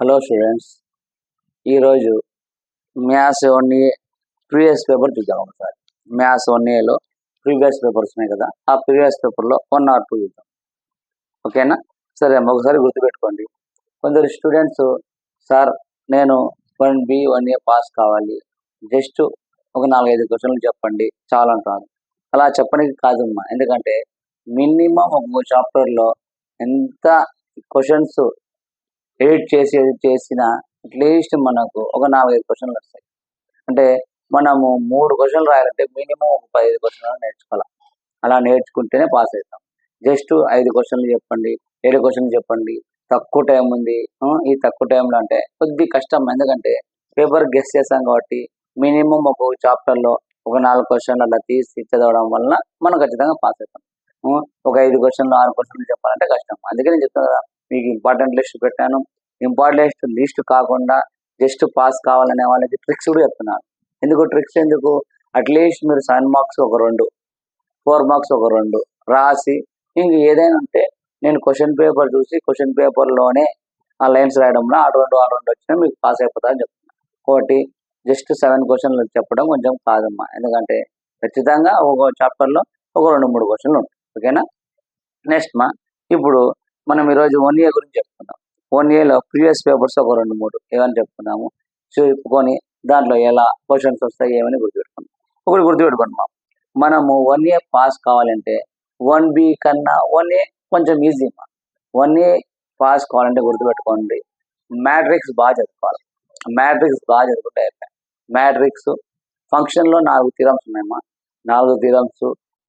Hello students, ఈరోజు maths 1A previous paper చూద్దాం. ఒకసారి మ్యాథ్స్ 1Aలో ప్రీవియస్ పేపర్స్ ఉన్నాయి కదా, ఆ ప్రీవియస్ పేపర్లో 1 or 2 చూద్దాం. ఓకేనా? సరే అమ్మ, ఒకసారి గుర్తుపెట్టుకోండి. కొందరు స్టూడెంట్స్, సార్ నేను 1B 1A పాస్ కావాలి, జస్ట్ ఒక 4-5 క్వశ్చన్లు చెప్పండి చాలా అంటాను. అలా చెప్పడానికి కాదమ్మా, ఎందుకంటే మినిమం ఒక చాప్టర్లో ఎంత క్వశ్చన్స్ ఎడిట్ చేసినా అట్లీస్ట్ మనకు ఒక 4-5 క్వశ్చన్లు వస్తాయి. అంటే మనము 3 క్వశ్చన్లు రాయాలంటే మినిమం ఒక 15 క్వశ్చన్లు నేర్చుకోవాలి. అలా నేర్చుకుంటేనే పాస్ అవుతాం. జస్ట్ 5 క్వశ్చన్లు చెప్పండి, 7 క్వశ్చన్లు చెప్పండి, తక్కువ టైం ఉంది, ఈ తక్కువ టైంలో అంటే కొద్ది కష్టం. ఎందుకంటే పేపర్ గెస్ చేస్తాం కాబట్టి మినిమం ఒక చాప్టర్లో ఒక 4 క్వశ్చన్లు అలా తీసి చదవడం వలన మనం ఖచ్చితంగా పాస్ అవుతాం. ఒక 5 క్వశ్చన్లు 6 క్వశ్చన్లు చెప్పాలంటే కష్టం. అందుకే నేను చెప్తాను కదా, మీకు ఇంపార్టెంట్ లిస్ట్ పెట్టాను. ఇంపార్టెంట్ లిస్ట్ కాకుండా జస్ట్ పాస్ కావాలనే వాళ్ళకి ట్రిక్స్ కూడా చెప్తున్నాను. ఎందుకు ట్రిక్స్? ఎందుకు? అట్లీస్ట్ మీరు 7 మార్క్స్ ఒక 2, 4 మార్క్స్ ఒక 2 రాసి, ఇంక ఏదైనా ఉంటే నేను క్వశ్చన్ పేపర్ చూసి క్వశ్చన్ పేపర్లోనే ఆ లైన్స్ రాయడంలో ఆ రెండు వచ్చినా మీకు పాస్ అయిపోతారని చెప్తున్నాను. ఒకటి జస్ట్ 7 క్వశ్చన్లు చెప్పడం కొంచెం కాదమ్మా, ఎందుకంటే ఖచ్చితంగా ఒక చాప్టర్లో ఒక 2-3 క్వశ్చన్లు ఉంటాయి. ఓకేనా? నెక్స్ట్ ఇప్పుడు మనం ఈరోజు 1A గురించి చెప్పుకుందాం. 1Aలో ప్రీవియస్ పేపర్స్ ఒక 2-3 ఏమని చెప్పుకున్నాము, చెప్పుకొని దాంట్లో ఎలా క్వశ్చన్స్ వస్తాయి ఏమని గుర్తుపెట్టుకున్నాం. ఒకటి గుర్తుపెట్టుకోండి, మనము 1A పాస్ కావాలంటే 1B కన్నా 1A కొంచెం ఈజీ. 1A పాస్ కావాలంటే గుర్తుపెట్టుకోండి, మ్యాట్రిక్స్ బాగా చదువుకోవాలి. మ్యాట్రిక్స్ బాగా చదువుకుంటే అయిపోయాయి. మ్యాట్రిక్స్ ఫంక్షన్లో 4 థీరమ్స్ ఉన్నాయమ్మా. 4 థీరమ్స్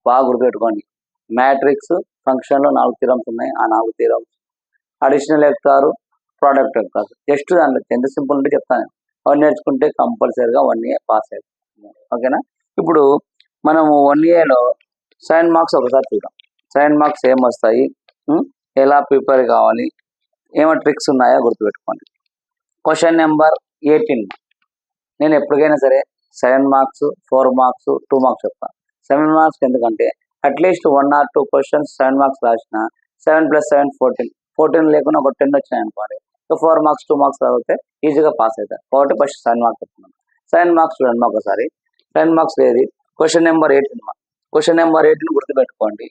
బాగా గుర్తుపెట్టుకోండి. మ్యాట్రిక్స్ ఫంక్షన్లో 4 థీరమ్స్ ఉన్నాయి. ఆ 4 theorems additional vector, product vector. Just దాంట్లో ఎంత సింపుల్ ఉంటే చెప్తాను. అవి నేర్చుకుంటే కంపల్సరీగా 1A పాస్ అవుతుంది. ఓకేనా? ఇప్పుడు మనము 1Aలో 7 మార్క్స్ ఒకసారి చూద్దాం. 7 మార్క్స్ ఏమొస్తాయి, ఎలా ప్రిపేర్ కావాలి, ఏమో ట్రిక్స్ ఉన్నాయో గుర్తుపెట్టుకోండి. Question number 18. నేను ఎప్పటికైనా సరే 7 మార్క్స్, 4 మార్క్స్, 2 మార్క్స్ చెప్తాను. 7 మార్క్స్ ఎందుకంటే అట్లీస్ట్ 1 or 2 క్వశ్చన్స్ 7 మార్క్స్ రాసిన 7 + 7 14 లేకుండా ఒక 10 వచ్చినాయి అనుకోండి, 4 మార్క్స్ 2 మార్క్స్ చదివితే ఈజీగా పాస్ అవుతారు. కాబట్టి ఫస్ట్ 7 మార్క్స్ చెప్తున్నాను. 7 మార్క్స్ చూడండి ఒకసారి. 7 మార్క్స్ ఏది? Question number 18. క్వశ్చన్ నెంబర్ 18 గుర్తుపెట్టుకోండి.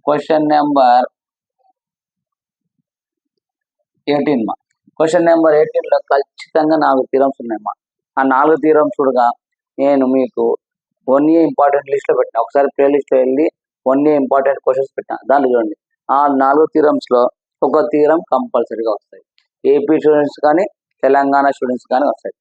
క్వశ్చన్ నెంబర్ 18 క్వశ్చన్ నెంబర్ 18లో ఖచ్చితంగా 4 థీరమ్స్ ఉన్నాయమ్మా. ఆ 4 థీరమ్స్ చూడగా నేను మీకు 1A ఇంపార్టెంట్ లిస్ట్లో పెట్టిన. ఒకసారి ప్లే లిస్ట్లో వెళ్ళి 1A ఇంపార్టెంట్ క్వశ్చన్స్ పెట్టిన, దాంట్లో చూడండి. ఆ 4 థీరమ్స్లో ఒక థీరం కంపల్సరీగా వస్తాయి. ఏపీ స్టూడెంట్స్ కానీ తెలంగాణ స్టూడెంట్స్ కానీ వస్తాయి.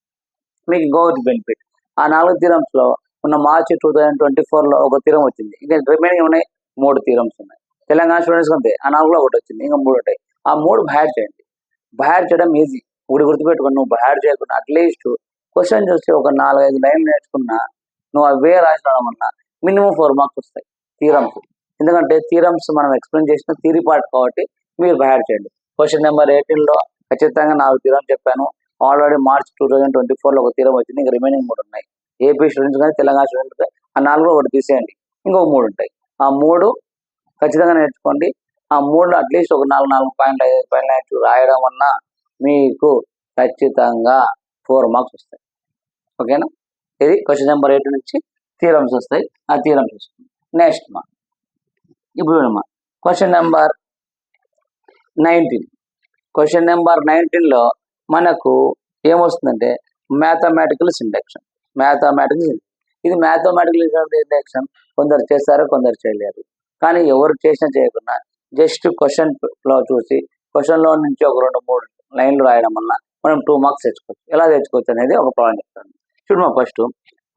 మీకు ఇంకొకటి బెనిఫిట్, ఆ 4 థీరమ్స్లో ఉన్న మార్చి 2024లో ఒక థీరం వచ్చింది. ఇంకా రిమైనింగ్ ఉన్నాయి 3 థీరమ్స్ ఉన్నాయి. తెలంగాణ స్టూడెంట్స్ అంతే, ఆ 4లో ఒకటి వచ్చింది, ఇంకా 3 ఉంటాయి. ఆ 3 బయాడ్ చేయండి. బయాడ్ చేయడం ఈజీ. ఒకటి గుర్తుపెట్టుకుని, నువ్వు బయాడ్ చేయకుండా అట్లీస్ట్ క్వశ్చన్ చూసి ఒక 4-5 లైన్లు నేర్చుకున్నా, నువ్వు అవే రాసడం వల్ల మినిమం 4 మార్క్స్ వస్తాయి థీరమ్స్. ఎందుకంటే థీరమ్స్ మనం ఎక్స్ప్లెయిన్ చేసిన థియరీ పార్ట్ కాబట్టి మీరు బయాడ్ చేయండి. క్వశ్చన్ నెంబర్ 18లో ఖచ్చితంగా 4 థీరమ్స్ చెప్పాను. ఆల్రెడీ మార్చ్ 2024లో ఒక థీరం వచ్చింది, ఇంకా రిమైనింగ్ 3 ఉన్నాయి. ఏపీ స్టూడెంట్స్ కానీ తెలంగాణ స్టూడెంట్స్ కానీ ఆ 4లో ఒకటి తీసేయండి, ఇంకొక 3 ఉంటాయి. ఆ 3 ఖచ్చితంగా నేర్చుకోండి. ఆ 3లో అట్లీస్ట్ ఒక 4 పాయింట్లు 5 పాయింట్లు రాయడం వల్ల మీకు ఖచ్చితంగా 4 మార్క్స్ వస్తాయి. ఓకేనా? ఇది క్వశ్చన్ నెంబర్ 8 నుంచి థీరమ్స్ వస్తాయి. ఆ థీరమ్స్ వస్తుంది. నెక్స్ట్ ఇప్పుడు క్వశ్చన్ నెంబర్ 19. క్వశ్చన్ నెంబర్ 19లో మనకు ఏమొస్తుందంటే మ్యాథమెటికల్ ఇండక్షన్. ఇది మ్యాథమెటికల్ ఇండక్షన్ కొందరు చేస్తారు, కొందరు చేయలేరు. కానీ ఎవరు చేసినా చేయకుండా జస్ట్ క్వశ్చన్లో చూసి క్వశ్చన్లో నుంచి ఒక 2-3 లైన్లు రాయడం వల్ల మనం 2 మార్క్స్ తెచ్చుకోవచ్చు. ఎలా తెచ్చుకోవచ్చు అనేది ఒక ప్రాబ్లం చెప్తాను. చూడు ఫస్ట్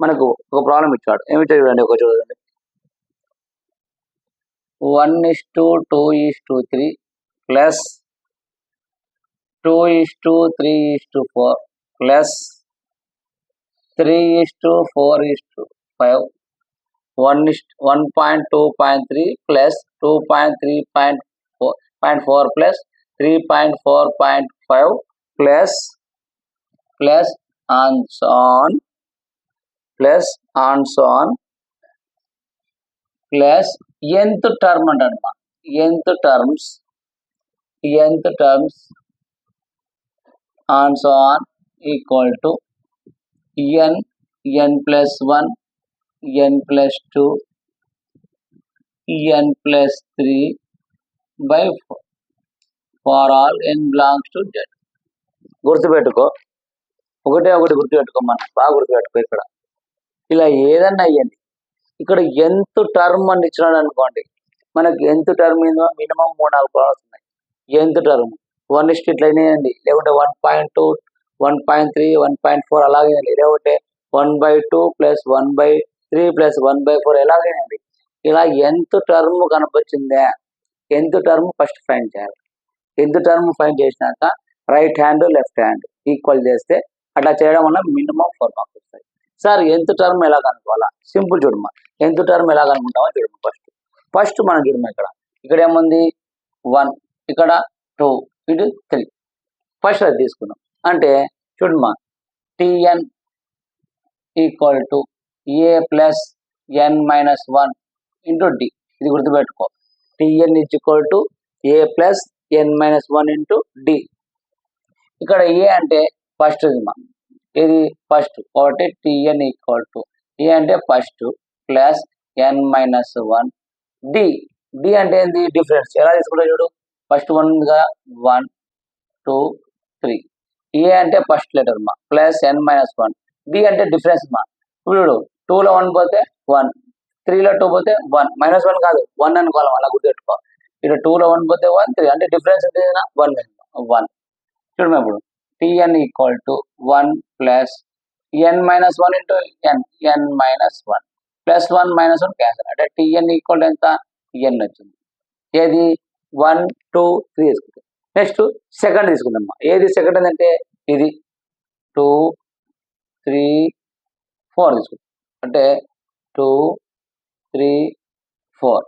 మనకు ఒక ప్రాబ్లం ఇచ్చాడు. ఏమిటో చూడండి, ఒక చూడండి. 1:2:3 plus 2:3:4 plus 3:4:5 1:1.2.3 plus 2.3.4 plus 3.4.5 plus ఆన్స్ ఆన్ ప్లస్ nth టర్మ్ అంటాడమ్మా. nth terms and so on equal to n, n plus 1, n plus 2, n plus 3 by 4 for all n belongs to Z. గుర్తుపెట్టుకో, ఒకటే ఒకటి గుర్తుపెట్టుకో, మనం బాగా గుర్తుపెట్టుకో. ఇక్కడ ఇలా ఏదన్నా అయ్యండి, ఇక్కడ ఎంత టర్మ్ అని ఇచ్చినాడు అనుకోండి, మనకి ఎంత టర్మ్ మినిమం 3-4 ప్రాబ్లమ్స్ ఉన్నాయి. ఎంత టర్మ్ 1 ఇట్లా అయినాయండి, లేకుంటే 1.2, 1.3, 1.4 అలాగేనండి, లేకుంటే 1/2 ప్లస్ 1/3 ప్లస్ 1/4 ఎలాగేనండి. ఇలా ఎంత టర్మ్ కనిపించిందే, ఎంత టర్మ్ ఫస్ట్ ఫైండ్ చేయాలి. ఎంత టర్మ్ ఫైండ్ చేసినాక right hand left hand equal చేస్తే అట్లా చేయడం వల్ల మినిమం 4 మార్క్స్ వస్తాయి. సార్ ఎంత టర్మ్ ఎలా కనుక్కోవాలా? సింపుల్ చూడమ్మా, ఎంత టర్మ్ ఎలా కనుక్కుంటామో చూడమ్మా. ఫస్ట్ మనం చూడమ్మా, ఇక్కడ ఏముంది 1, ఇక్కడ 2, ఇటు 3. ఫస్ట్ అది తీసుకున్నాం అంటే చూడమ్మా, tn equal to A plus n minus 1 into D. ఇది గుర్తుపెట్టుకో, tn is equal to A plus n minus 1 into D. ఇక్కడ ఏ అంటే ఫస్ట్, ఇది ఫస్ట్ కాబట్టి tn ఈక్వల్ టు ఏ అంటే first plus n minus 1 D. D అంటే ఏంది? Difference. ఎలా తీసుకుంటా చూడు, ఫస్ట్ 1 ఉందిగా, 1, 2, 3. ఏ అంటే ఫస్ట్ లెటర్ మా ప్లస్ n మైనస్ 1. డి అంటే డిఫరెన్స్ మా. ఇప్పుడు 2లో 1 పోతే 1, 3లో 2 పోతే 1, మైనస్ 1 కాదు 1 అనుకోవాలి, అలా గుర్తుపెట్టుకో. ఇక్కడ 2లో 1 పోతే 1, 3 అంటే డిఫరెన్స్ ఎంత 1. చూడమ్మా, ఇప్పుడు tn equal to 1 plus n minus 1 into n minus 1 plus 1 minus 1 cancel అంటే tn ఈక్వల్ ఎంత n వచ్చింది. ఏది 1, 2, 3 తీసుకుంటాం. నెక్స్ట్ సెకండ్ తీసుకుందామ్మా. ఏది సెకండ్ అంటే ఇది 2, 3, 4 తీసుకుంటాం అంటే 2, 3, 4.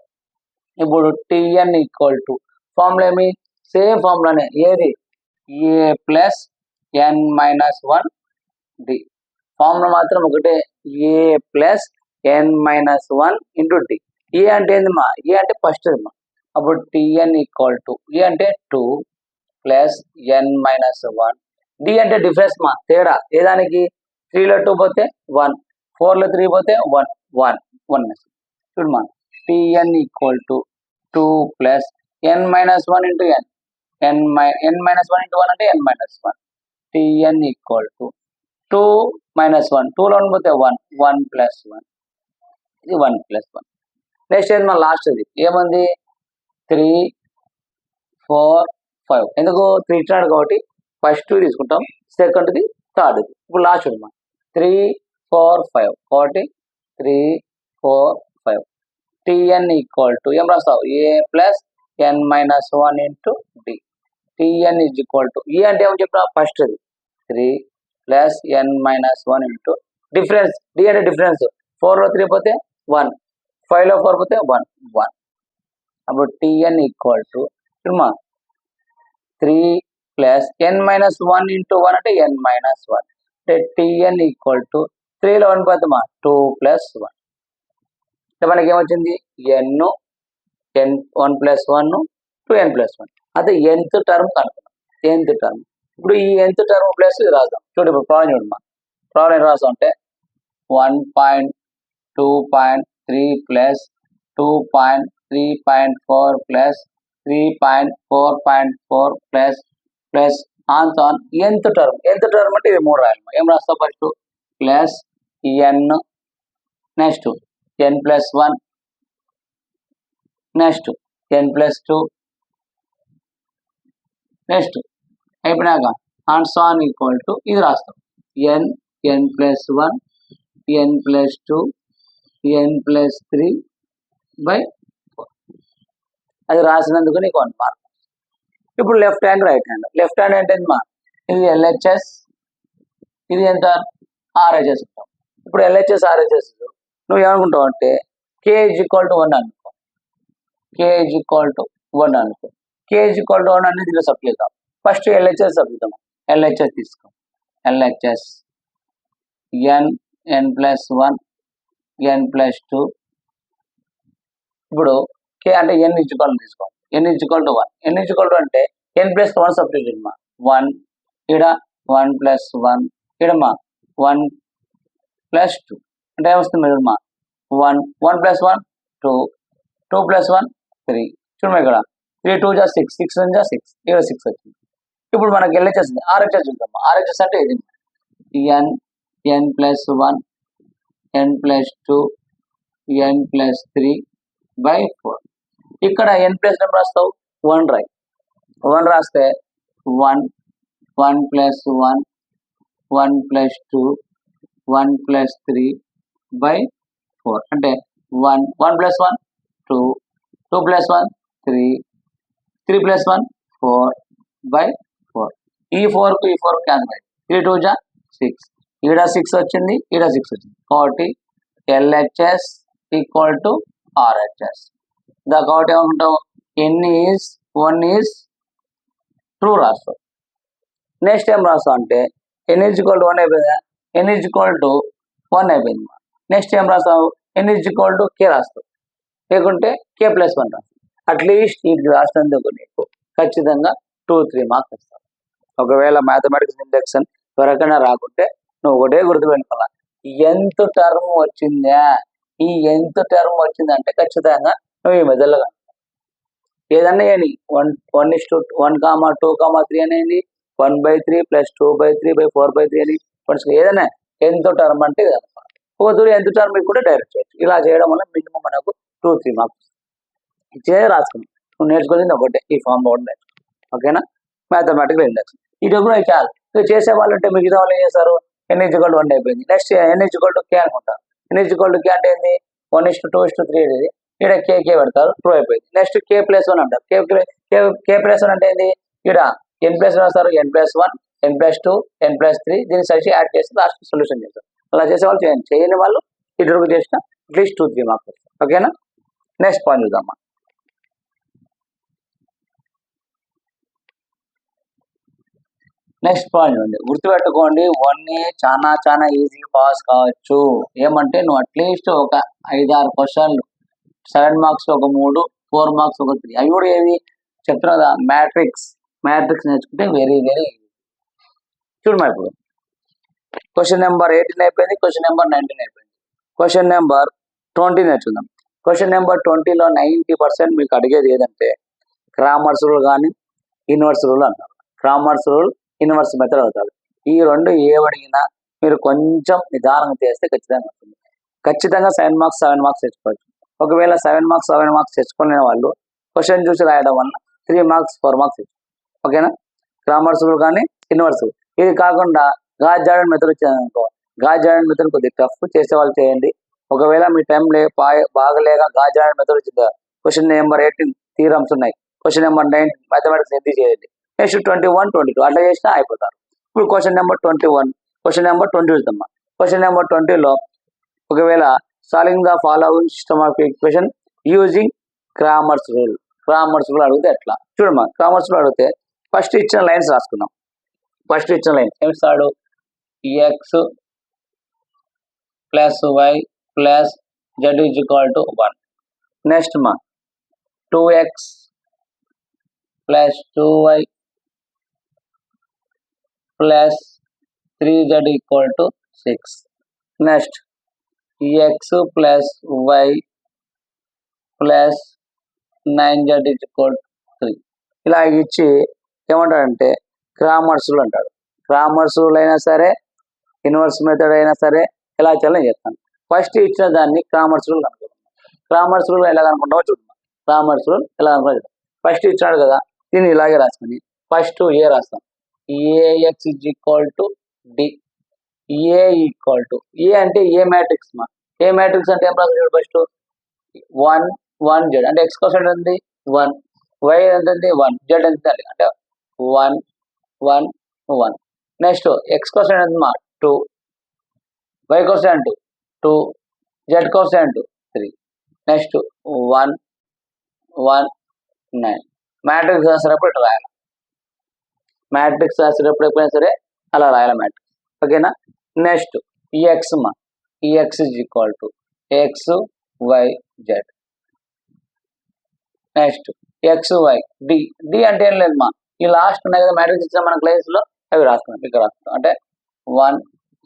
ఇప్పుడు tn ఈక్వల్ టు ఫార్ములా ఏమి? సేమ్ ఫార్ములానే, ఏది A plus n minus 1 D. Formula మాత్రం ఒకటే, A plus n minus 1 into D. A అంటే ఏందమ్మా? ఏ అంటే ఫస్ట్ అమ్మా. అప్పుడు tn ఈక్వల్ టు ఏ అంటే 2 ప్లస్ n మైనస్ 1 డి అంటే డిఫరెన్స్ మా, తేడా. ఏదానికి? 3లో 2 పోతే 1, 4లో 3 పోతే 1 చూడమ్మా, tn equal to 2 plus n minus 1 into n minus 1 into 1 అంటే n minus 1. tn equal to 2 minus 1, 2లో 1 పోతే 1 ప్లస్ 1, ఇది 1 ప్లస్ 1. నెక్స్ట్ ఏది మన లాస్ట్, అది ఏముంది 3, 4, 5. ఎందుకు 3 ఇచ్చినాడు కాబట్టి ఫస్ట్ తీసుకుంటాం, సెకండ్ది, థర్డ్ది. ఇప్పుడు లాస్ట్ చూడమ్మా, 3, 4, 5 కాబట్టి 3, 4, 5. tn ఈక్వల్ టు ఏం రాస్తావు? A plus n minus 1 into D. tn is equal to A అంటే ఏమని చెప్పినా ఫస్ట్ అది 3 plus n minus 1 into difference. D అంటే డిఫరెన్స్. 4లో 3 పోతే 1, 5లో 4 పోతే 1. అప్పుడు tn equal to 3 plus n minus 1 into 1 అంటే n మైనస్ 1 అంటే tn ఈక్వల్ టు 3లో 1 పోతే 2 ప్లస్ 1. అంటే మనకి ఏమొచ్చింది? n1 plus 1, 2n plus 1. అదే nth టర్మ్ కనుక్కున్నాం, nth టర్మ్. ఇప్పుడు ఈ nth టర్మ్ ప్లస్ ఇది రాద్దాం. చూడు, ఇప్పుడు ప్రాబ్లం చూడమ్మా. ప్రాబ్లం ఏం రాస్తాం అంటే 1.2.3 plus 2.3.4 plus 3.4.4 plus on nth term. nth term అంటే ఇది 3 రాయాలి. ఏం రాస్తాం? First plus n, next n plus 1, next n plus 2, next అయిపోయినాక ఆన్ ఈక్వల్ టు ఇది రాస్తాం, n plus 1, n plus 2, n plus 3/4. అది రాసినందుకు నీకు 1 మార్క్. ఇప్పుడు left hand right hand. Left hand అంటే మా ఇది ఎల్హెచ్ఎస్, ఇది ఎంత ఆర్హెచ్ఎస్ ఉంటాం. ఇప్పుడు ఎల్హెచ్ఎస్ ఆర్హెచ్ఎస్ నువ్వు ఏమనుకుంటావు అంటే k ఈజ్ ఈక్వల్ టు 1 అనుకో, k ఈజ్ ఈక్వల్ టు 1 అనుకో. k ఈజ్ ఈక్వల్ టు 1 అనేది దీనిలో substitute. First LHS substitute. LHS తీసుకో, LHS n plus 1, n plus 2. ఇప్పుడు k అంటే n ఈజ్ ఈక్వల్ తీసుకో, n is equal to 1. n is equal to అంటే n plus 1 substitute 1 ఇక్కడ 1 plus 1 ఇడమా 1 plus 2 అంటే ఏమొస్తుంది ఇడమా 1 1 ప్లస్ 1 2 2 ప్లస్ 1 3 చూడమ్మా ఇక్కడ 3 2 జా 6 6 1 జా 6 ఇక్కడ 6 వచ్చింది. ఇప్పుడు మనకి LHS ఉంది. RHS చూద్దాం. RHS అంటే ఇది n n plus 1 n plus 2 n plus 3 by 4. ఇక్కడ n ప్లస్ నెంబర్ రాస్తావు 1 రాయి. 1 రాస్తే 1 1 ప్లస్ 1 1 ప్లస్ 2 1 ప్లస్ 3 బై 4 అంటే 1 1 ప్లస్ 1 2 2 ప్లస్ 1 3 3 ప్లస్ 1 4 బై 4. ఈ 4 కు ఈ 4 క్యాన్సిల్ అయ్యింది. 3 2 జా 6 ఈడ 6 వచ్చింది, ఈడ 6 వచ్చింది. కాబట్టి LHS ఈక్వల్ టు RHS. కాబట్టి ఏమంటావు n ఈజ్ 1 ఈజ్ ట్రూ రాస్తావు. నెక్స్ట్ ఏం రాస్తావు అంటే n ఈజ్ ఈక్వల్ టు 1 అయిపోయిందా, n ఈజ్ ఈక్వల్ టు 1 అయిపోయింది. నెక్స్ట్ ఏం రాస్తావు n is equal to k రాస్తావు, లేకుంటే k ప్లస్ 1 రాస్తావు. అట్లీస్ట్ ఇది రాసినందుకు నీకు ఖచ్చితంగా 2-3 మార్క్స్ వస్తావు. ఒకవేళ మ్యాథమెటిక్స్ ఇండక్షన్ ఎవరికైనా రాకుంటే నువ్వు ఒకటే గుర్తుపెట్టుకోవాలి, ఎంత టర్మ్ వచ్చిందా, ఈ ఎంత టర్మ్ వచ్చిందంటే ఖచ్చితంగా నువ్వు ఈ మెదడులో ఏదన్నా అని 1:1, 2, 3 అనేది 1/3 ప్లస్ 2/3 బై 4/3 అని ఏదైనా ఎంత టర్మ్ అంటే ఒక దూరం ఎంత టర్మ్ కూడా డైరెక్ట్ చేయొచ్చు. ఇలా చేయడం వల్ల మినిమం మనకు 2-3 మార్క్స్ ఇచ్చే రాసుకున్నాం. నువ్వు నేర్చుకోలేదు ఒకటే ఈ ఫామ్ ఒకటి నేర్చుకో. ఓకేనా, మ్యాథమెటికల్ ఇండక్షన్ ఇది కూడా చాలు. ఇక చేసే వాళ్ళు ఉంటే మిగతా వాళ్ళు ఏం చేస్తారు, n ఈజ్ ఈక్వల్ టు 1 అయిపోయింది. Next n is equal to k అనుకుంటారు. n is equal to k అంటే ఏంది 1:2:3 అనేది ఇక్కడ k పెడతారు, ట్రూ అయిపోయింది. నెక్స్ట్ k ప్లస్ 1 అంటారు. k ప్లస్ 1 అంటే ఏంది, ఇక్కడ n ప్లస్ 1 వస్తారు, n plus 1 n plus 2 n plus 3 దీన్ని సరిచి యాడ్ చేసి లాస్ట్ సొల్యూషన్ చేస్తారు. అలా చేసే వాళ్ళు చేయండి, చేయని వాళ్ళు ఇటువరకు చేసిన అట్లీస్ట్ 2-3 మార్క్స్ వస్తారు. ఓకేనా, నెక్స్ట్ పాయింట్ చూద్దామా. నెక్స్ట్ పాయింట్ ఉంది, గుర్తుపెట్టుకోండి. 1A చాలా ఈజీగా పాస్ కావచ్చు. ఏమంటే నువ్వు అట్లీస్ట్ ఒక 5-6 క్వశ్చన్లు 7 మార్క్స్ ఒక 3, 4 మార్క్స్ ఒక 3 అవి కూడా ఏది చెప్తున్నా కదా, మ్యాట్రిక్స్ నేర్చుకుంటే వెరీ ఈజీ. చూడమా ఇప్పుడు క్వశ్చన్ నెంబర్ 18 అయిపోయింది, క్వశ్చన్ నెంబర్ 19 అయిపోయింది. క్వశ్చన్ నెంబర్ 20 నేర్చుకుందాం. క్వశ్చన్ నెంబర్ 20లో 90% మీకు అడిగేది ఏదంటే క్రామర్స్ రూల్ కానీ ఇన్వర్స్ రూల్ అంటారు. క్రామర్స్ రూల్, ఇన్వర్స్ మెథడ్ అవుతారు. ఈ రెండు ఏవడిగినా మీరు కొంచెం నిదానంగా చేస్తే ఖచ్చితంగా వస్తుంది. ఖచ్చితంగా 7 మార్క్స్ తెచ్చుకోవచ్చు. ఒకవేళ 7 మార్క్స్ తెచ్చుకునే వాళ్ళు క్వశ్చన్ చూసి రాయడం వల్ల 3 మార్క్స్ 4 మార్క్స్ తెచ్చు. ఓకేనా, క్రామర్స్ రూల్ కానీ ఇన్వర్స్. ఇది కాకుండా గాజ్ జార్డన్ మెథడ్ వచ్చిందనుకో, గాజ్ జార్డన్ మెథడ్ కొద్దిగా టఫ్, చేసే వాళ్ళు చేయండి. ఒకవేళ మీ టైం బాగలేక గాజ్ జార్డన్ మెథడ్ వచ్చిందా, క్వశ్చన్ నెంబర్ 18 థీరమ్స్ ఉన్నాయి, క్వశ్చన్ నెంబర్ 9 మ్యాథమెటిక్స్ ఎందుకు చేయండి. నెక్స్ట్ 21, 22 అట్లా చేసినా అయిపోతారు. ఇప్పుడు క్వశ్చన్ నెంబర్ 21, క్వశ్చన్ నెంబర్ 20 చూద్దామా. క్వశ్చన్ నెంబర్ 20లో ఒకవేళ solving the following system of equation using Cramer's rule అడిగితే ఎట్లా చూడమ్మా. క్రామర్స్ రూల్ అడిగితే ఫస్ట్ ఇచ్చిన లైన్స్ రాసుకుందాం. ఫస్ట్ ఇచ్చిన లైన్ ఏమిస్తాడు, x plus y plus z is equal to 1. Next మా 2x plus 2y plus 3z equal to 6. Next x plus y plus 9z equal to 3. ఇలా ఇచ్చి ఏమంటాడంటే క్రామర్స్ రూల్ అంటాడు. క్రామర్స్ రూల్ అయినా సరే ఇన్వర్స్ మెథడ్ అయినా సరే ఎలా చేయాలని చెప్తాను. ఫస్ట్ ఇచ్చిన దాన్ని క్రామర్స్ రూల్ అనుకుంటాం. క్రామర్స్ రూల్ ఎలా అనుకుంటామో చూద్దాం. క్రామర్స్ రూల్ ఎలా అనుకుంటాం, ఫస్ట్ ఇచ్చాడు కదా, దీన్ని ఇలాగే రాసుకొని ఫస్ట్ ఏ రాస్తాం. ax is equal to D. A equal to A అంటే ఏ మ్యాట్రిక్స్ మా. ఏ మ్యాట్రిక్స్ అంటే ఏం రాస్తాడు ఫస్ట్ 1 1 z అంటే x కోసం ఎంత 1, y ఎంత 1, z ఎంత అంటే 1 1 1. నెక్స్ట్ x కోసం ఎంత మా 2, y కోసం ఎంత 2, z కోసం ఎంత 3. నెక్స్ట్ 1 1 9. మ్యాట్రిక్స్ రాసేటప్పుడు ఇట్లా రాయాలి. మ్యాట్రిక్స్ రాసేటప్పుడు ఎప్పుడైనా సరే అలా రాయాలి మ్యాట్రిక్స్. ఓకేనా. నెక్స్ట్ ఈఎక్స్ మా, E X is equal to x y z. Next x y d. D అంటే ఏం లేదు మా, ఈ లాస్ట్ ఉన్నాయి కదా మ్యాట్రిక్స్ ఇచ్చిన మన క్లాస్లో అవి రాసుకున్నాం, ఇక్కడ రాసుకున్నాం. అంటే 1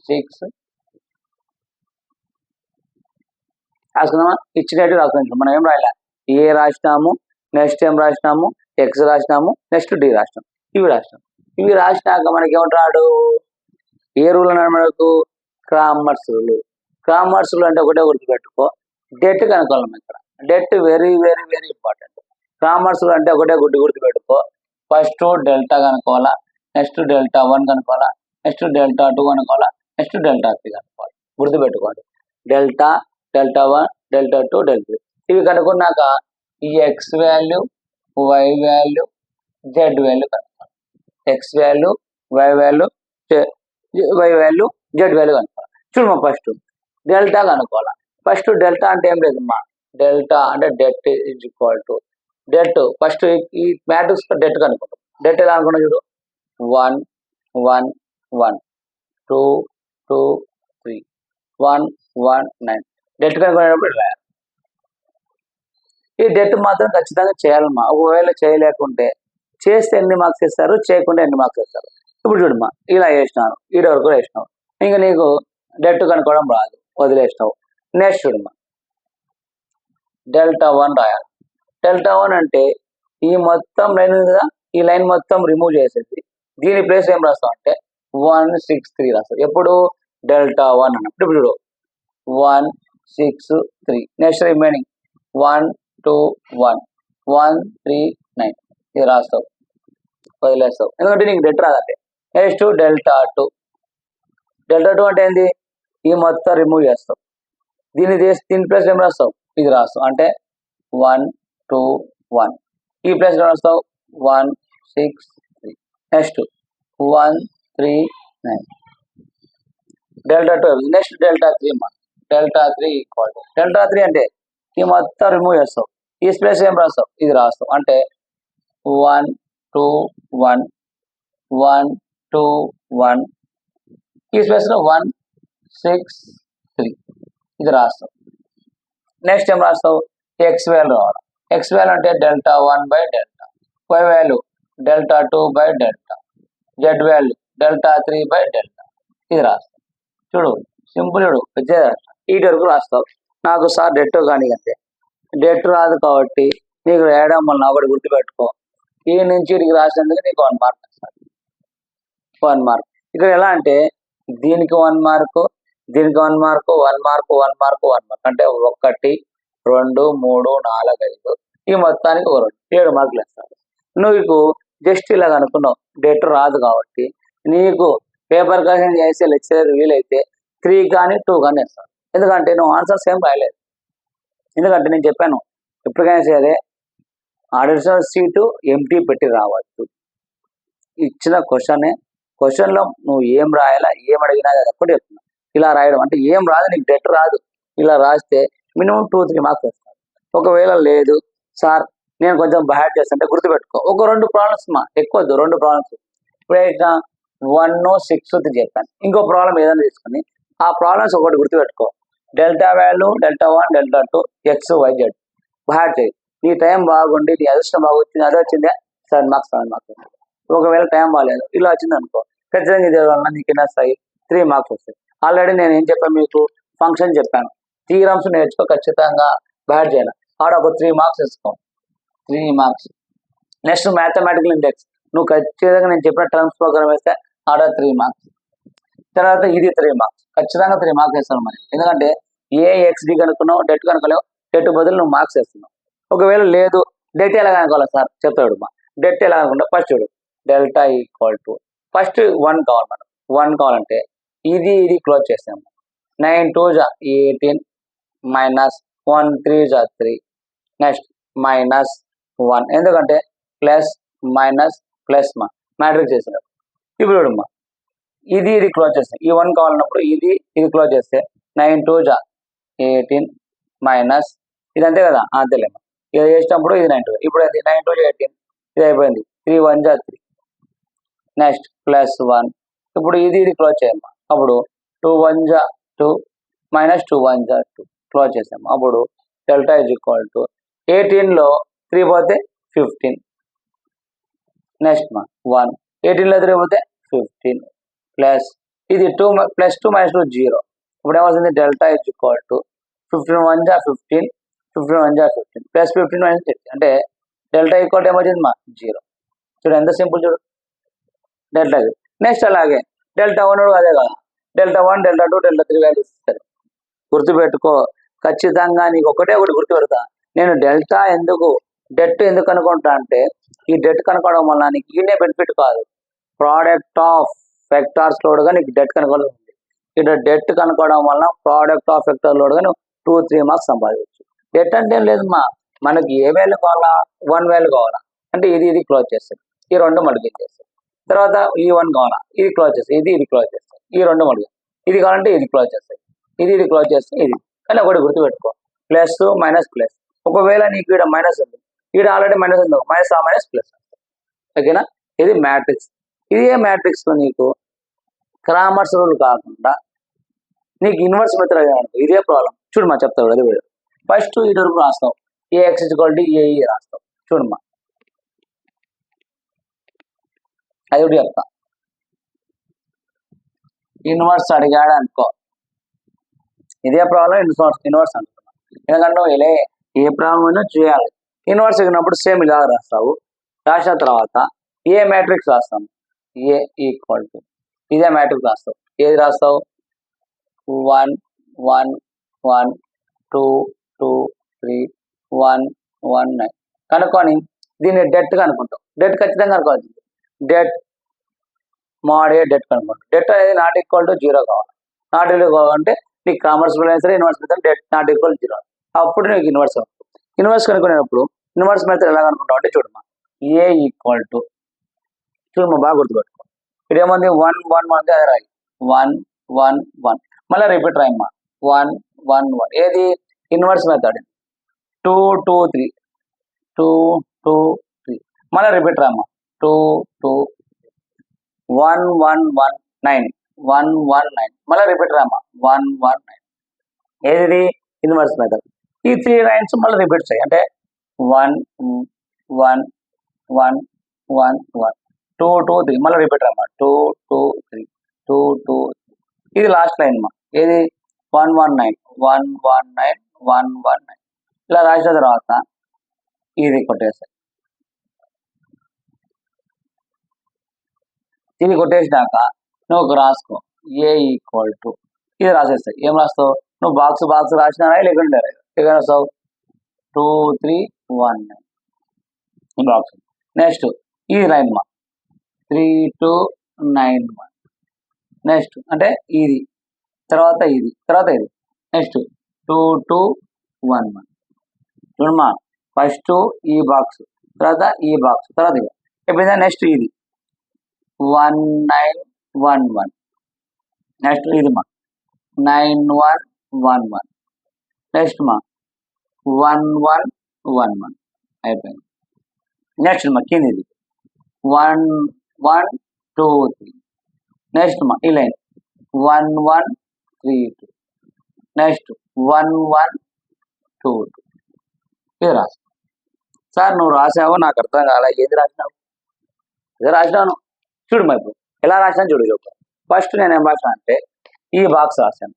6 రాసుకున్నామా, ఇచ్చినట్టు రాసుకున్నాం. మనం ఏం రాయాలి, ఏ రాసినాము, నెక్స్ట్ ఏం రాసినాము, ఎక్స్ రాసినాము, నెక్స్ట్ డి రాసినాం, ఇవి రాసినాం. ఇవి రాసినాక మనకి ఏమంటాడు, ఏ రూల్ అన్నాడు మనకు, క్రామర్స్ రూల్. క్రామర్స్ రూల్ అంటే ఒకటే గుర్తుపెట్టుకో, డెట్ కనుక్కోవాలి ఇక్కడ. Det very very very important. Cramer's rule అంటే ఒకటే గుర్తుపెట్టుకో, ఫస్ట్ డెల్టా కనుక్కోవాలా, నెక్స్ట్ డెల్టా 1 కనుక్కోవాలా, నెక్స్ట్ డెల్టా 2 కనుక్కోవాలా, నెక్స్ట్ డెల్టా 3 కనుక్కోవాలి. గుర్తుపెట్టుకోండి, డెల్టా, డెల్టా 1, డెల్టా 2, డెల్టా 3 ఇవి కనుక్కున్నాక ఈ x value, y value, z value కనుక్కోవాలి. X value, y value, y value, z value కనుక్కోవాలి. చూడమ్మా, ఫస్ట్ డెల్టా కనుక్కోవాలి. ఫస్ట్ డెల్టా అంటే ఏం లేదమ్మా, డెల్టా అంటే det is equal to det. First ఈ మ్యాట్రిక్స్ డెట్ కనుక్కుంటాం. డెట్ ఎలా అనుకున్నా చూడు, 1 1 1 2 2 3 1 1 9 డెట్ కనుక్కునేటప్పుడు రాయాలి. ఈ డెట్ మాత్రం ఖచ్చితంగా చేయాలమ్మా. ఒకవేళ చేయలేకుంటే, చేస్తే ఎన్ని మార్క్స్ ఇస్తారు, చేయకుండా ఎన్ని మార్క్స్ ఇస్తారు. ఇప్పుడు చూడమ్మా, ఇలా వేసినాను, ఈడ వరకు వేసినావు, ఇంకా నీకు డెట్ కనుక్కోవడం రాదు, వదిలేసినావు. నెక్స్ట్ చూడమ్మా, డెల్టా 1 రాయాలి. డెల్టా 1 అంటే ఈ మొత్తం లైన్ ఉంది కదా, ఈ లైన్ మొత్తం రిమూవ్ చేసేసి దీని ప్లేస్ ఏం రాస్తాం అంటే 1 6 3 రాస్తాం. ఎప్పుడు డెల్టా 1 అన్నప్పుడు. ఇప్పుడు చూడు 1 6 3 నెక్స్ట్ రిమైనింగ్ 1 2 1 1 3 9 ఇది రాస్తావు, వదిలేస్తావు, ఎందుకంటే నీకు డెట్ రాదంటే. Next delta 2. డెల్టా 2 అంటే ఏంది, ఈ మొత్తం రిమూవ్ చేస్తావు, దీని ప్లేస్ ఏం రాస్తావు, ఇది రాస్తావు. అంటే 1 2 1 ఈ ప్లేస్ ఏం రాస్తావు 1 6 3 నెక్స్ట్ 1 3 9 డెల్టా 2. నెక్స్ట్ డెల్టా 3 అమ్మా. డెల్టా 3 ఈక్వల్ టు డెల్టా 3 అంటే ఈ మొత్తం రిమూవ్ చేస్తావు, ఈ ప్లేస్ ఏం రాస్తావు, ఇది రాస్తావు. అంటే 1 2 1 1 2 1 ఈ స్పేస్లో 1 6 3 ఇది రాస్తావు. నెక్స్ట్ ఏం రాస్తావు, ఎక్స్ వాల్యూ రావాలి. ఎక్స్ వాల్యూ అంటే delta 1 by delta, y value delta 2 by delta, z value delta 3 by delta ఇది రాస్తావు. చూడు సింపుల్, చూడు ఈటి వరకు రాస్తావు. నాకు సార్ డెట్ కానీ అంతే, డెట్ రాదు కాబట్టి నీకు వేయడం వల్ల ఒకటి గుర్తుపెట్టుకో, ఈ నుంచి ఇడికి రాసినందుకు నీకు 1 మార్క్ వస్తుంది. 1 మార్క్. ఇక్కడ ఎలా అంటే దీనికి 1 మార్కు, దీనికి 1 మార్కు, 1 మార్కు, 1 మార్కు, 1 మార్క్ అంటే 1 2 3 4 5 ఈ మొత్తానికి 7 మార్కులు వేస్తారు. నువ్వు జస్ట్ ఇలా అనుకున్నావు, డెట్ రాదు కాబట్టి నీకు పేపర్ కరెక్షన్ చేసే లెక్చరర్ వీలైతే 3 కానీ 2 కానీ వేస్తారు. ఎందుకంటే నువ్వు ఆన్సర్స్ ఏం రాయలేదు. ఎందుకంటే నేను చెప్పాను, ఎప్పటికైనా సరే అడిషనల్ సీటు ఎంటీ పెట్టి రావచ్చు. ఇచ్చిన క్వశ్చన్లో నువ్వు ఏం రాయాలా, ఏం అడిగినా అది ఒక్కటి చెప్తున్నా. ఇలా రాయడం అంటే ఏం రాదు, నీకు డెట్ రాదు, ఇలా రాస్తే మినిమం 2-3 మార్క్స్ వస్తారు. ఒకవేళ లేదు సార్ నేను కొంచెం బ్యాడ్ చేస్తుంటే గుర్తుపెట్టుకో, ఒక 2 ప్రాబ్లమ్స్ ఎక్కువ 2 ప్రాబ్లమ్స్. ఇప్పుడు 1 6 చెప్పాను, ఇంకో ప్రాబ్లం ఏదైనా తీసుకుని ఆ ప్రాబ్లమ్స్ ఒకటి గుర్తుపెట్టుకో. Delta value delta 1 delta 2 x y z బ్యాడ్ చేయి. నీ టైం బాగుండి నీ అదృష్టం బాగొచ్చింది, అదే వచ్చిందే 7 మార్క్స్ 7 మార్క్స్. ఒకవేళ టైం బాగాలేదు ఇలా వచ్చింది అనుకో, ఖచ్చితంగా ఇది వల్ల నీకు ఎన్ని వస్తాయి, 3 మార్క్స్ వస్తాయి. ఆల్రెడీ నేను ఏం చెప్పాను మీకు, ఫంక్షన్ చెప్పాను, థీరమ్స్ నేర్చుకో, ఖచ్చితంగా బ్యాడ్ చేయాలి. ఆడ ఒక 3 మార్క్స్ వేసుకో, 3 మార్క్స్. నెక్స్ట్ మ్యాథమెటికల్ ఇండెక్స్ నువ్వు ఖచ్చితంగా నేను చెప్పిన టర్మ్స్ ప్రోగ్రామ్ వేస్తే ఆడ 3 మార్క్స్. తర్వాత ఇది 3 మార్క్స్, ఖచ్చితంగా 3 మార్క్స్ వేస్తాను మరి. ఎందుకంటే ఏఎక్స్డి కనుక్కున్నావు, డెట్ కనుకోలేవు, డెట్ బదులు నువ్వు మార్క్స్ వేస్తున్నావు. ఒకవేళ లేదు డెట్ ఎలా కనుకోవాలి సార్ చెప్తాడు. డెట్ ఎలా అనుకుంటా, ఫస్ట్ చూడు డెల్టా ఈక్వల్ టు ఫస్ట్ 1 కావాలి. మనం 1 కావాలంటే ఇది క్లోజ్ చేసాము. 9 2 18 మైనస్ 1 3 3 నెక్స్ట్ మైనస్ 1 ఎందుకంటే ప్లస్ మైనస్ ప్లస్ మ్యాట్రిక్స్ చేసినాడు. ఇప్పుడు చూడమ్మా, ఇది క్లోజ్ చేస్తాం. ఈ 1 కావాలన్నప్పుడు ఇది క్లోజ్ చేస్తే 9 2 18 మైనస్ ఇది అంతే కదా, అంతేలేమ్మా. ఇది చేసినప్పుడు ఇది 9 2, ఇప్పుడు అది 9 2 18 ఇది అయిపోయింది. 3 1 3 నెక్స్ట్ ప్లస్ 1. ఇప్పుడు ఇది క్లోజ్ చేయమ్మా. అప్పుడు 2 1 2 మైనస్ 2 1 2 క్లోజ్ చేసాము. అప్పుడు డెల్టా ఈజ్ ఈక్వల్ టు 18లో 3 పోతే 15 నెక్స్ట్ 1 18లో 3 పోతే 15 ప్లస్ ఇది 2 ప్లస్ 2 మైనస్ 2 0. ఇప్పుడు ఏమవుతుంది డెల్టా ఈజ్ ఈక్వల్ టు 15 1 జా 15 15 1 జా 15 ప్లస్ 15 మైనస్ 30 అంటే డెల్టా ఈక్వల్ టు ఏమవుతుంది మా 0. చూడు ఎంత సింపుల్ చూడు డెల్టా. నెక్స్ట్ అలాగే డెల్టా 1 అదే కదా డెల్టా 1 డెల్టా 2 డెల్టా 3 వాల్యూస్ ఇస్తారు. గుర్తుపెట్టుకో ఖచ్చితంగా నీకు ఒకటే ఒకటి గుర్తుపెడతా. నేను డెల్టా డెట్ ఎందుకు కనుక్కుంటా అంటే ఈ డెట్ కనుక్కోవడం వల్ల నీకు ఈనే బెనిఫిట్ కాదు, ప్రోడక్ట్ ఆఫ్ వెక్టార్స్ లోడ్గా నీకు డెట్ కనుక్కోవడం ఉంది. ఇక్కడ డెట్ కనుక్కోవడం వల్ల ప్రోడక్ట్ ఆఫ్ వెక్టార్ లోడ్గా నువ్వు 2-3 మార్క్స్ సంపాదించు. డెట్ అంటే ఏం లేదు మనకి ఏ వాల్యూ కావాలా 1 వాల్యూ కావాలా అంటే ఇది క్లోజ్ చేస్తుంది, ఈ 2 మల్టిప్లై చేస్తుంది. తర్వాత ఈ 1 కావాలా ఇది క్లోజ్ చేస్తుంది, ఇది క్లోజ్ చేస్తుంది, ఈ 2 మల్టిప్లై. ఇది కావాలంటే ఇది క్లోజ్ చేస్తాయి, ఇది క్లోజ్ చేస్తుంది, ఇది. కానీ ఒకటి గుర్తుపెట్టుకో ప్లస్ మైనస్ ప్లస్. ఒకవేళ నీకు ఇక్కడ మైనస్ ఉంది, ఇక్కడ ఆల్రెడీ మైనస్ ఉంది, మైనస్ మైనస్ ప్లస్. ఓకేనా, ఇది మ్యాట్రిక్స్. ఇదే మ్యాట్రిక్స్ లో నీకు క్రామర్స్ రూల్ కాకుండా నీకు ఇన్వర్స్ మెథడ్ అనుకో, ఇదే ప్రాబ్లం. చూడమ్మా చెప్తావు అది వీడు. ఫస్ట్ ఈ వరకు రాస్తావు ఏఎక్స్ ఈక్వల్ టు ఏఈ రాస్తావు. చూడమ్మా అది ఒకటి చెప్తా. ఇన్వర్స్ అడిగాడు అనుకో, ఇదే ప్రాబ్లం ఇన్వర్స్ అనుకున్నా. ఎందుకంటే ఇలా ఏ ప్రాబ్లం అయినా చేయాలి. ఇన్వర్స్ అయినప్పుడు సేమ్ ఇలా రాస్తావు. రాసిన తర్వాత ఏ మ్యాట్రిక్స్ రాస్తాము, ఏ ఈక్వల్ టు ఇదే మ్యాట్రిక్స్ రాస్తావు. ఏది రాస్తావు 1 1 1 2 2 3 1 1 9 కనుక్కొని దీన్ని డెట్ కనుక్కుంటాం. డెట్ ఖచ్చితంగా కనుక్కోవాలి. డెట్ మోడ్ ఏ డెట్ కనుక్కుంటాం. డెట్ అనేది నాట్ ఈక్వల్ టు 0 కావాలి. నాట్ ఈక్వల్ కావాలంటే నీకు కామర్స్ సరే inverse method debt not equal 0, అప్పుడు నీకు ఇన్వర్స్ అవుతుంది. ఇన్వర్స్ కనుక్కునేటప్పుడు ఇన్వర్స్ మెథడ్ ఎలా కనుక్కుంటావు అంటే చూడమ్మా ఏ ఈక్వల్ టు చూడమ్మా బాగా గుర్తుపెట్టుకో. ఇక్కడ ఏముంది 1 1 1 అదే రాయి 1 1 1 మళ్ళీ రిపీట్ రాయమ్మా 1 1 1. ఏది ఇన్వర్స్ మెథడ్ 2 2 3 2 2 3 మళ్ళీ రిపీట్ రాయమ్మా 2 2 1 1 1 9 1 1 9 మళ్ళీ రిపీట్ రాయమ్మా 1 1 9. ఏది ఇన్వర్స్ మెథడ్. ఈ 3 లైన్స్ మళ్ళీ రిపీట్ చేయి అంటే 1 1 1 1 1 2 2 3 మళ్ళీ రిపీట్ రామ్మా 2 2 3 2 2. ఇది లాస్ట్ లైన్ మా ఏది 1 1 9 1 1 9 1 1 9. ఇలా రాసిన తర్వాత ఇది కొట్టేస్తాయి. ఇది కొట్టేసినాక నువ్వు రాసుకో ఏ ఈక్వల్ టు ఇది రాసేస్తాయి. ఏం రాస్తావు నువ్వు బాక్స్ రాసినారా లేకుండా ఇక రాస్తావు 2 3 1 9 ఈ బాక్స్. నెక్స్ట్ ఇది లైన్ మా 3 2 9 1. నెక్స్ట్ అంటే ఇది తర్వాత ఇది తర్వాత ఇది. నెక్స్ట్ 2 2 1 1. చూడమ్మా ఫస్ట్ ఈ బాక్స్ తర్వాత ఈ బాక్స్ తర్వాత ఇది అయిపోయిందా. నెక్స్ట్ ఇది 1 9 1 1. నెక్స్ట్ ఇది మా 9 1 1 1. నెక్స్ట్ మా 1 1 1 1 అయిపోయింది. నెక్స్ట్ మా కింద ఇది 1 1 2 3. నెక్స్ట్ మా ఈ లైన్ 1 1 3 2. నెక్స్ట్ 1 1 2 2. ఇది రాసు సార్. నువ్వు రాసావో నాకు అర్థం కాలే, ఏది రాసినావు? ఇది రాసినాను చూడు. మా ఇప్పుడు ఎలా రాసినాను చూడు. చెప్పు ఫస్ట్ నేను ఏం రాసాను అంటే ఈ బాక్స్ రాశాను,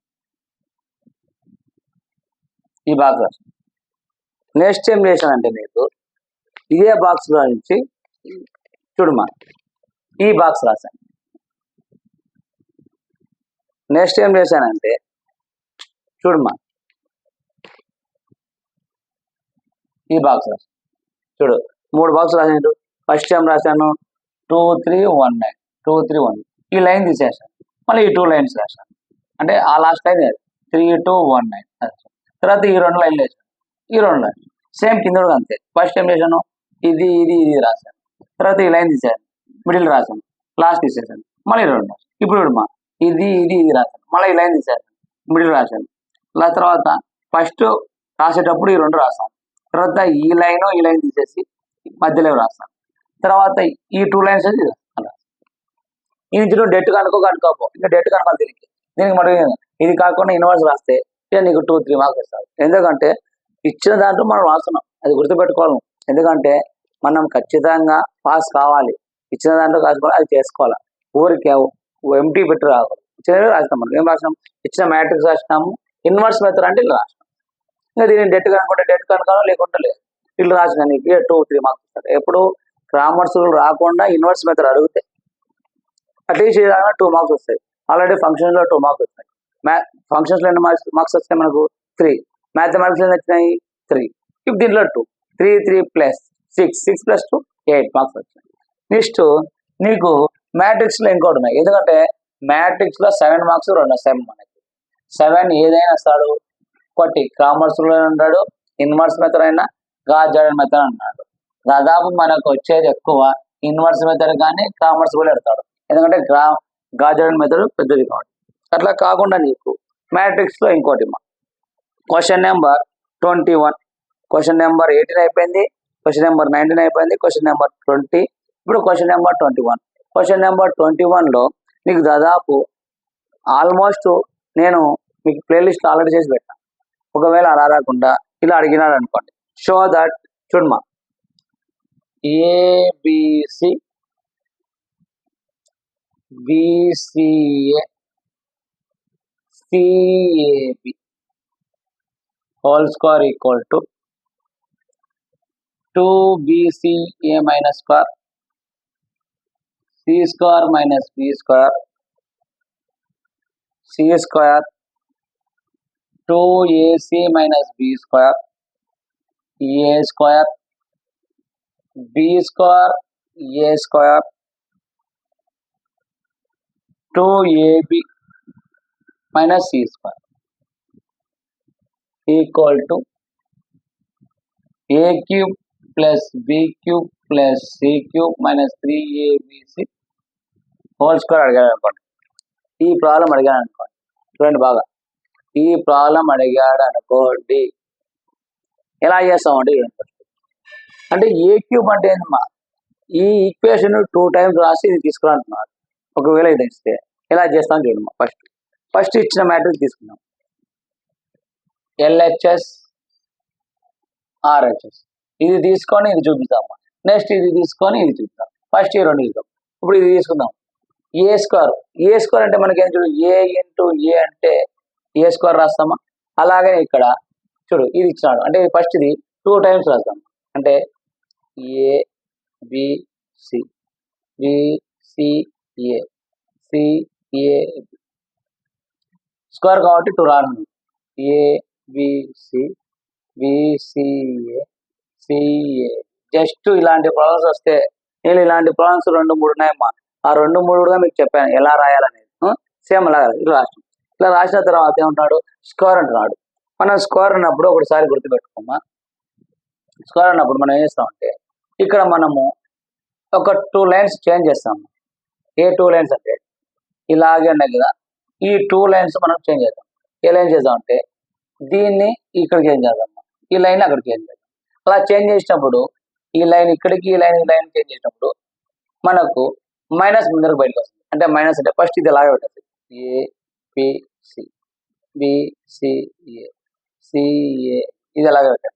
ఈ బాక్స్ రాశాను. నెక్స్ట్ ఏం చేశానంటే నీకు ఇదే బాక్స్లో నుంచి చూడమ్మా ఈ బాక్స్ రాశాను. నెక్స్ట్ ఏం చేశానంటే చూడమ్మా ఈ బాక్స్ రాశాను. చూడు 3 బాక్స్ రాశాను. ఫస్ట్ ఏం రాశాను 2 3 1 9 2 3 1. ఈ లైన్ తీసేసాను, మళ్ళీ ఈ 2 లైన్స్ రాశాను. అంటే ఆ లాస్ట్ లైన్ 3 2 1 9. తర్వాత ఈ 2 లైన్లు వేసాను, ఈ 2 లైన్ సేమ్ కింద కూడా అంతే. ఫస్ట్ ఏం చేశాను ఇది ఇది ఇది రాశాను, తర్వాత ఈ లైన్ తీసాను, మిడిల్ రాశాను, లాస్ట్ తీసేసాను, మళ్ళీ 2 రాశాను. ఇప్పుడు మా ఇది ఇది ఇది రాశాను, మళ్ళీ ఈ లైన్ తీసాను, మిడిల్ రాశాను. తర్వాత ఫస్ట్ రాసేటప్పుడు ఈ 2 రాశాను, తర్వాత ఈ లైన్ తీసేసి మధ్యలో రాస్తాను, తర్వాత ఈ 2 లైన్స్ అది అలా. ఈ నుంచి నువ్వు డెట్ కనుక్కోపో, ఇంకా డెట్ కనుక్కోవాలి దీనికి మరి ఇది కాకుండా ఇన్వర్స్ రాస్తే ఇక నీకు 2 3 మార్క్స్ ఇస్తారు. ఎందుకంటే ఇచ్చిన దాంట్లో మనం రాస్తున్నాం, అది గుర్తుపెట్టుకోవాలి. ఎందుకంటే మనం ఖచ్చితంగా పాస్ కావాలి, ఇచ్చిన దాంట్లో కాసుకోవాలి, అది చేసుకోవాలి. ఊరికే ఎంటీ పెట్టి రాకూడదు. రాసినాం మనం ఏం రాసినాం, ఇచ్చిన మ్యాట్రిక్స్ రాసినాము, ఇన్వర్స్ మెథడ్ అంటే ఇలా రాసినాం. ఇంకా దీన్ని డెట్ కనుకుంటే డెట్ కనుకోవడం, లేకుంటే లేదు. ఇల్లు రాసిన నీకు 2-3 మార్క్స్ ఇస్తారు. ఎప్పుడు గ్రామర్స్ రాకుండా ఇన్వర్స్ మెథడ్ అడిగితే అట్లీస్ట్ 2 మార్క్స్ వస్తాయి. ఆల్రెడీ ఫంక్షన్లో 2 మార్క్స్ వస్తాయి. ఫంక్షన్స్లో ఎన్ని మార్క్స్ వస్తాయి మనకు 3, మ్యాథమెటిక్స్లో వచ్చినాయి 3, ఇప్పుడు దీంట్లో 2, 3 + 6 + 2 8 మార్క్స్ వచ్చాయి. నెక్స్ట్ నీకు మ్యాట్రిక్స్లో ఇంకోటి ఉన్నాయి, ఎందుకంటే మ్యాట్రిక్స్లో 7 మార్క్స్ 2 7 మనకి 7 ఏదైనా వస్తాడు. ఒకటి కామర్స్లో ఉంటాడు, ఇన్వర్స్ మెథడ్ అయినా గాస్ జార్డన్ మెథడ్ అన్నాడు. దాదాపు మనకు వచ్చేది ఎక్కువ ఇన్వర్స్ మెథడ్ కానీ కామర్స్ కూడా పెడతాడు, ఎందుకంటే గాస్ జార్డన్ మెథడ్ పెద్దది కాబట్టి. అట్లా కాకుండా నీకు మ్యాట్రిక్స్లో ఇంకోటి క్వశ్చన్ నెంబర్ 21, క్వశ్చన్ నెంబర్ 18 అయిపోయింది, క్వశ్చన్ నెంబర్ 19 అయిపోయింది, క్వశ్చన్ నెంబర్ 20, ఇప్పుడు క్వశ్చన్ నెంబర్ 21. క్వశ్చన్ నెంబర్ 21లో నీకు దాదాపు ఆల్మోస్ట్ నేను మీకు ప్లేలిస్ట్ ఆల్రెడీ చేసి పెట్టాను. ఒకవేళ అలా రాకుండా ఇలా అడిగినాడు అనుకోండి, షో దట్ చూడమా ABC BCA CAB whole square equal to 2bca minus square c square minus b square c square 2ac minus b square a square b square a square 2ab minus c square equal to a cube plus b cube plus c cube minus 3abc whole square అడిగాడు అనుకోండి. ఈ problem అడిగాడు అనుకోండి, చూడండి బాగా, ఈ problem అడిగాడు అనుకోండి, ఎలా చేస్తామండి అంటే ఏ క్యూబ్ అంటే ఏంటమ్మా, ఈ ఈక్వేషన్ 2 times రాసి ఇది తీసుకురాంటున్నాడు. ఒకవేళ ఇది ఇస్తే ఎలా చేస్తాం చూడమ్మా. ఫస్ట్ ఇచ్చిన మ్యాట్రిక్స్ తీసుకున్నాం, LHS RHS, ఇది తీసుకొని ఇది చూపిస్తాము. నెక్స్ట్ ఇది తీసుకొని ఇది చూపిస్తాం. ఫస్ట్ ఈ 2 చూద్దాం. ఇప్పుడు ఇది తీసుకుందాం, ఏ స్క్వేర్ అంటే మనకి ఏం చూడు, ఏ ఇంటూ ఏ అంటే ఏ స్క్వేర్ రాస్తామా. అలాగే ఇక్కడ చూడు ఇది ఇచ్చినాడు అంటే ఫస్ట్ ఇది 2 times రాస్తాం, అంటే ఏ బిసి బిసిఏ సిఏ స్క్వేర్ కాబట్టి 2 రాను, ఏ బిసి బిసిఏ సిఏ. జస్ట్ ఇలాంటి ప్రాబ్లమ్స్ వస్తే, నేను ఇలాంటి ప్రాబ్లమ్స్ 2-3 ఉన్నాయమ్మా, ఆ 2-3 కూడా మీకు చెప్పాను ఎలా రాయాలనేది. సేమ్ అలా ఇట్లా రాష్ట్రం, ఇట్లా రాసిన తర్వాత ఏమంటున్నాడు, స్క్వేర్ అంటున్నాడు. మనం స్క్వేర్ అన్నప్పుడు ఒకటిసారి గుర్తుపెట్టుకోమా, స్క్వేర్ అన్నప్పుడు మనం ఏం చేస్తామంటే ఇక్కడ మనము ఒక 2 lines చేంజ్ చేస్తాము. ఏ 2 lines అంటే ఇలాగే ఉన్నాయి కదా, ఈ 2 lines మనం చేంజ్ చేద్దాం. ఏ లైన్ చేద్దామంటే దీన్ని ఇక్కడికి చేంజ్ చేద్దాం, ఈ లైన్ అక్కడికి చేంజ్ చేద్దాం. అలా చేంజ్ చేసినప్పుడు ఈ లైన్ ఇక్కడికి, ఈ లైన్ చేంజ్ చేసినప్పుడు మనకు మైనస్ ముందరకు బయటకు వస్తుంది. అంటే మైనస్ అంటే ఫస్ట్ ఇది ఇలాగే ఉంటుంది, ఏబిసి బిసిఏ సిఏ, ఇది అలాగే పెట్టాం.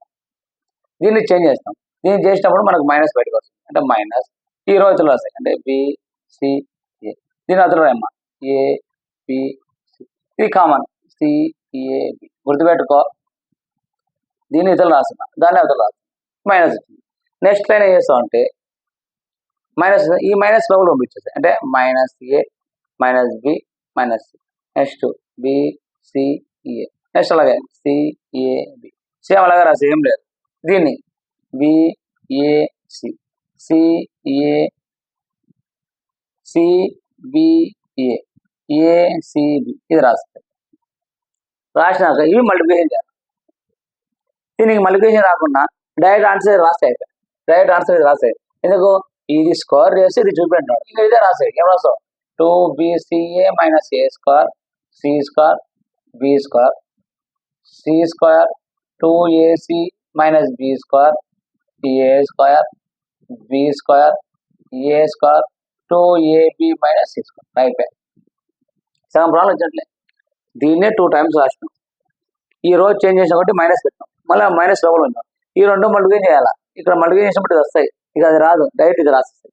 దీన్ని చేంజ్ చేస్తాం, దీన్ని చేసినప్పుడు మనకు మైనస్ బయటకు వస్తుంది, అంటే మైనస్ ఈ రోజులో వస్తాయి, అంటే బిసిఏ. దీని అతను ఏమా ఏబిసి, ఇది కామన్ సిఏబి. గుర్తుపెట్టుకో, దీన్ని ఇతరులు రాస్తున్నా, దాన్ని అవతలు రాస్తున్నా, మైనస్ వచ్చింది. నెక్స్ట్ లైన్ ఏం చేస్తాం అంటే మైనస్, ఈ మైనస్ లోపల పంపించేస్తాయి, అంటే minus A minus B minus C. Next BCA, next అలాగే సిఏబి, సేమ్ అలాగే రాసి ఏం లేదు. దీన్ని బిఏసి సిఏ సిబిఏ ఏసిబి, ఇది రాస్తాయి. రాసినాక ఇవి మల్టిప్లికేషన్ చేయాలి. దీనికి మల్టిప్లికేషన్ రాకుండా డైరెక్ట్ ఆన్సర్ రాస్తాయి, డైరెక్ట్ ఆన్సర్ ఇది రాస్తాయి. ఎందుకు, ఇది స్క్వేర్ చేసి ఇది చూపెట్టినాడు, ఇంకా ఇదే రాస్తాయి. ఏం రాస్తావు, 2bca minus a square c square b square c square 2ac minus b square a square b square a square 2ab minus c square. అయిపోయి సగం ప్రాబ్లం వచ్చినట్లే. దీన్నే 2 times రాసినాం, ఈ రోజు చేంజ్ చేసిన కాబట్టి మైనస్ పెట్టినాం, మళ్ళీ మైనస్ లోపల ఉన్నాం. ఈ 2 మల్టిప్లికేషన్ చేయాలా, ఇక్కడ మల్టిప్లికేషన్ చేసినప్పుడు ఇది వస్తాయి, ఇక అది రాదు, డైరెక్ట్ ఇది రాస్తాయి.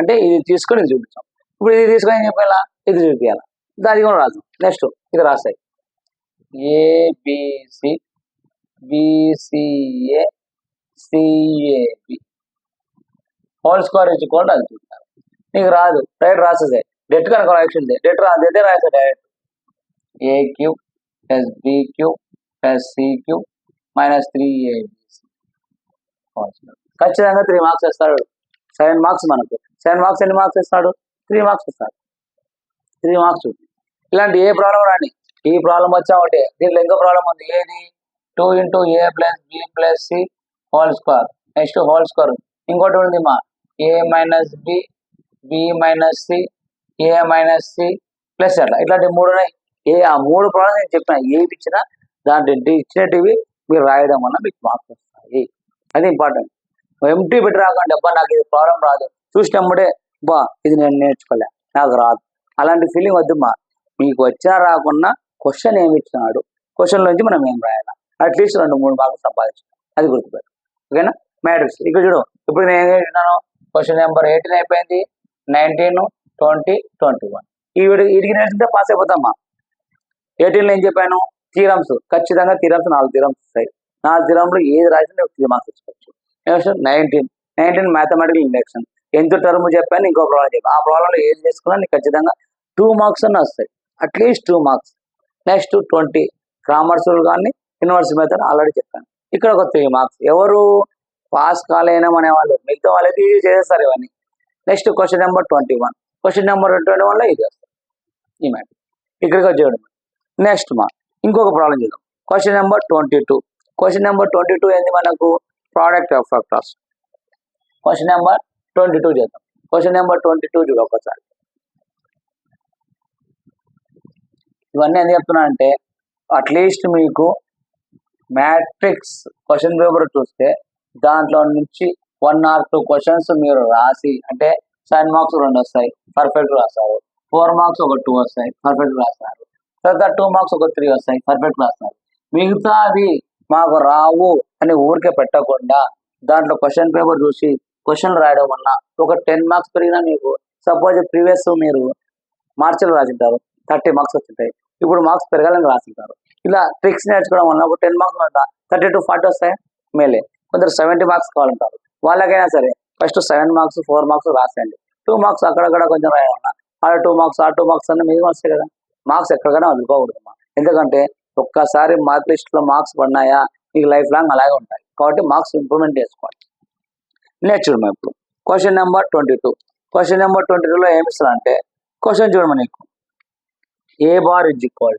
అంటే ఇది తీసుకొని ఇది చూపించాం. ఇప్పుడు ఇది తీసుకొని ఏం చెప్పాలా, ఇది చూపించాలా, దాని కూడా రాదు. నెక్స్ట్ ఇది రాస్తాయి ABC BCA CAB whole square is equal అది చూడాలి. నీకు రాదు డైరెక్ట్ రాసేదే, డెట్ కనుక యాక్షన్ డెట్ రాదు అయితే రాసే direct a cube plus b cube plus సిక్యూ మైనస్ 3ABC. ఖచ్చితంగా 3 మార్క్స్ ఇస్తాడు. 7 మార్క్స్ మనకు 7 మార్క్స్ ఎన్ని మార్క్స్ ఇస్తాడు, 3 మార్క్స్ ఇస్తాడు. 3 మార్క్స్ చూపి. ఇలాంటి ఏ ప్రాబ్లం రాని, ఈ ప్రాబ్లం వచ్చా ఒకటే. దీంట్లో ఇంకో ప్రాబ్లం ఉంది, ఏది 2 × A + B + C whole square. Next whole square ఇంకోటి ఉంది మా A - B B - C A - C plus అట్లా ఇట్లాంటి 3 ఉన్నాయి. ఆ 3 ప్రాబ్లమ్స్ నేను చెప్పిన, ఏవి ఇచ్చినా దాంట్లో ఇచ్చినవి మీరు రాయడం వల్ల మీకు మార్క్స్ వస్తాయి. అది ఇంపార్టెంట్. ఎంటీ పెట్టి రాకండి, అబ్బా నాకు ఇది ప్రాబ్లం రాదు, చూసినప్పుడే బా ఇది నేను నేర్చుకోలే, నాకు రాదు, అలాంటి ఫీలింగ్ వద్దు మా. మీకు వచ్చినా రాకుండా క్వశ్చన్ ఏమి ఇచ్చినాడు, క్వశ్చన్ నుంచి మనం ఏం రాయాలి, అట్లీస్ట్ 2-3 మార్కులు సంపాదించాలి. అది గుర్తుపెట్టు. ఓకేనా. మ్యాట్రిక్స్ ఇక్కడ చూడు. ఇప్పుడు నేను ఏం చేసినాను, క్వశ్చన్ నెంబర్ 18 అయిపోయింది, 19, 20, 21 వీటికి నేర్చుకుంటే పాస్ అయిపోతామా. 18లో ఏం చెప్పాను, థీరమ్స్. ఖచ్చితంగా థీరమ్స్ 4 థీరమ్స్ వస్తాయి. 4 థీరమ్లో ఏది రాసినా 3 మార్క్స్ వచ్చుకోవచ్చు. Next 19 mathematical induction. ఎంత టర్మ్ చెప్పాను, ఇంకో ప్రాబ్లం చెప్పాను. ఆ ప్రాబ్లంలో ఏది చేసుకున్నా నీకు ఖచ్చితంగా 2 మార్క్స్ అన్న వస్తాయి, అట్లీస్ట్ 2 మార్క్స్. నెక్స్ట్ 20 కామర్స్ కానీ యూనివర్సిటీ మెథడ్ ఆల్రెడీ చెప్పాను. ఇక్కడ ఒక 3 మార్క్స్. ఎవరు పాస్ కాలేనా అనే వాళ్ళు, మిగతా వాళ్ళైతే ఇది చేసేస్తారు ఇవన్నీ. Next question number 21. Question number 21లో ఇది వస్తుంది ఈ మ్యాటర్. ఇక్కడికి వచ్చేయడం. నెక్స్ట్ ఇంకొక ప్రాబ్లం చేద్దాం. Question number 22. క్వశ్చన్ నెంబర్ 22 ఏంది మనకు, product of factors. Question number 22 చేద్దాం. క్వశ్చన్ నెంబర్ 22 చూడ ఒకసారి. ఇవన్నీ ఎందుకు చెప్తున్నా అంటే, అట్లీస్ట్ మీకు మ్యాట్రిక్స్ క్వశ్చన్ పేపర్ చూస్తే దాంట్లో నుంచి 1 or 2 క్వశ్చన్స్ మీరు రాసి, అంటే 7 మార్క్స్ 2 వస్తాయి, పర్ఫెక్ట్ రాస్తారు. 4 మార్క్స్ ఒక 2 వస్తాయి, పర్ఫెక్ట్ రాస్తారు. తర్వాత 2 మార్క్స్ ఒక 3 వస్తాయి, పర్ఫెక్ట్ రాస్తారు. మిగతా అవి మాకు రావు అని ఊరికే పెట్టకుండా దాంట్లో క్వశ్చన్ పేపర్ చూసి క్వశ్చన్ రాయడం వల్ల ఒక 10 మార్క్స్ పెరిగినా మీకు, సపోజ్ ప్రీవియస్ మీరు మార్చిలో రాసింటారు 30 మార్క్స్ వచ్చింటాయి, ఇప్పుడు మార్క్స్ పెరగాలని రాసింటారు. ఇలా ట్రిక్స్ నేర్చుకోవడం వల్ల ఒక 10 మార్క్స్ 30 to 40 వస్తాయి మేలే. కొందరు 70 మార్క్స్ కావాలంటారు, వాళ్ళకైనా సరే ఫస్ట్ 7 మార్క్స్ 4 మార్క్స్ రాసేయండి. 2 మార్క్స్ అక్కడక్కడ కొంచెం రాయాలన్నా ఆ 2 మార్క్స్ అన్నీ మీద వస్తాయి కదా. మార్క్స్ ఎక్కడికైనా వదులుకోకూడదు. ఎందుకంటే ఒక్కసారి మార్క్ లిస్ట్లో మార్క్స్ పడినాయా మీకు లైఫ్ లాంగ్ అలాగే ఉంటాయి. కాబట్టి మార్క్స్ ఇంప్రూవ్మెంట్ చేసుకోవాలి. నెక్స్ట్ చూడమా ఇప్పుడు క్వశ్చన్ నెంబర్ 22. క్వశ్చన్ నెంబర్ 22లో ఏమి ఇస్తారు అంటే, క్వశ్చన్ చూడమా నీకు A bar is equal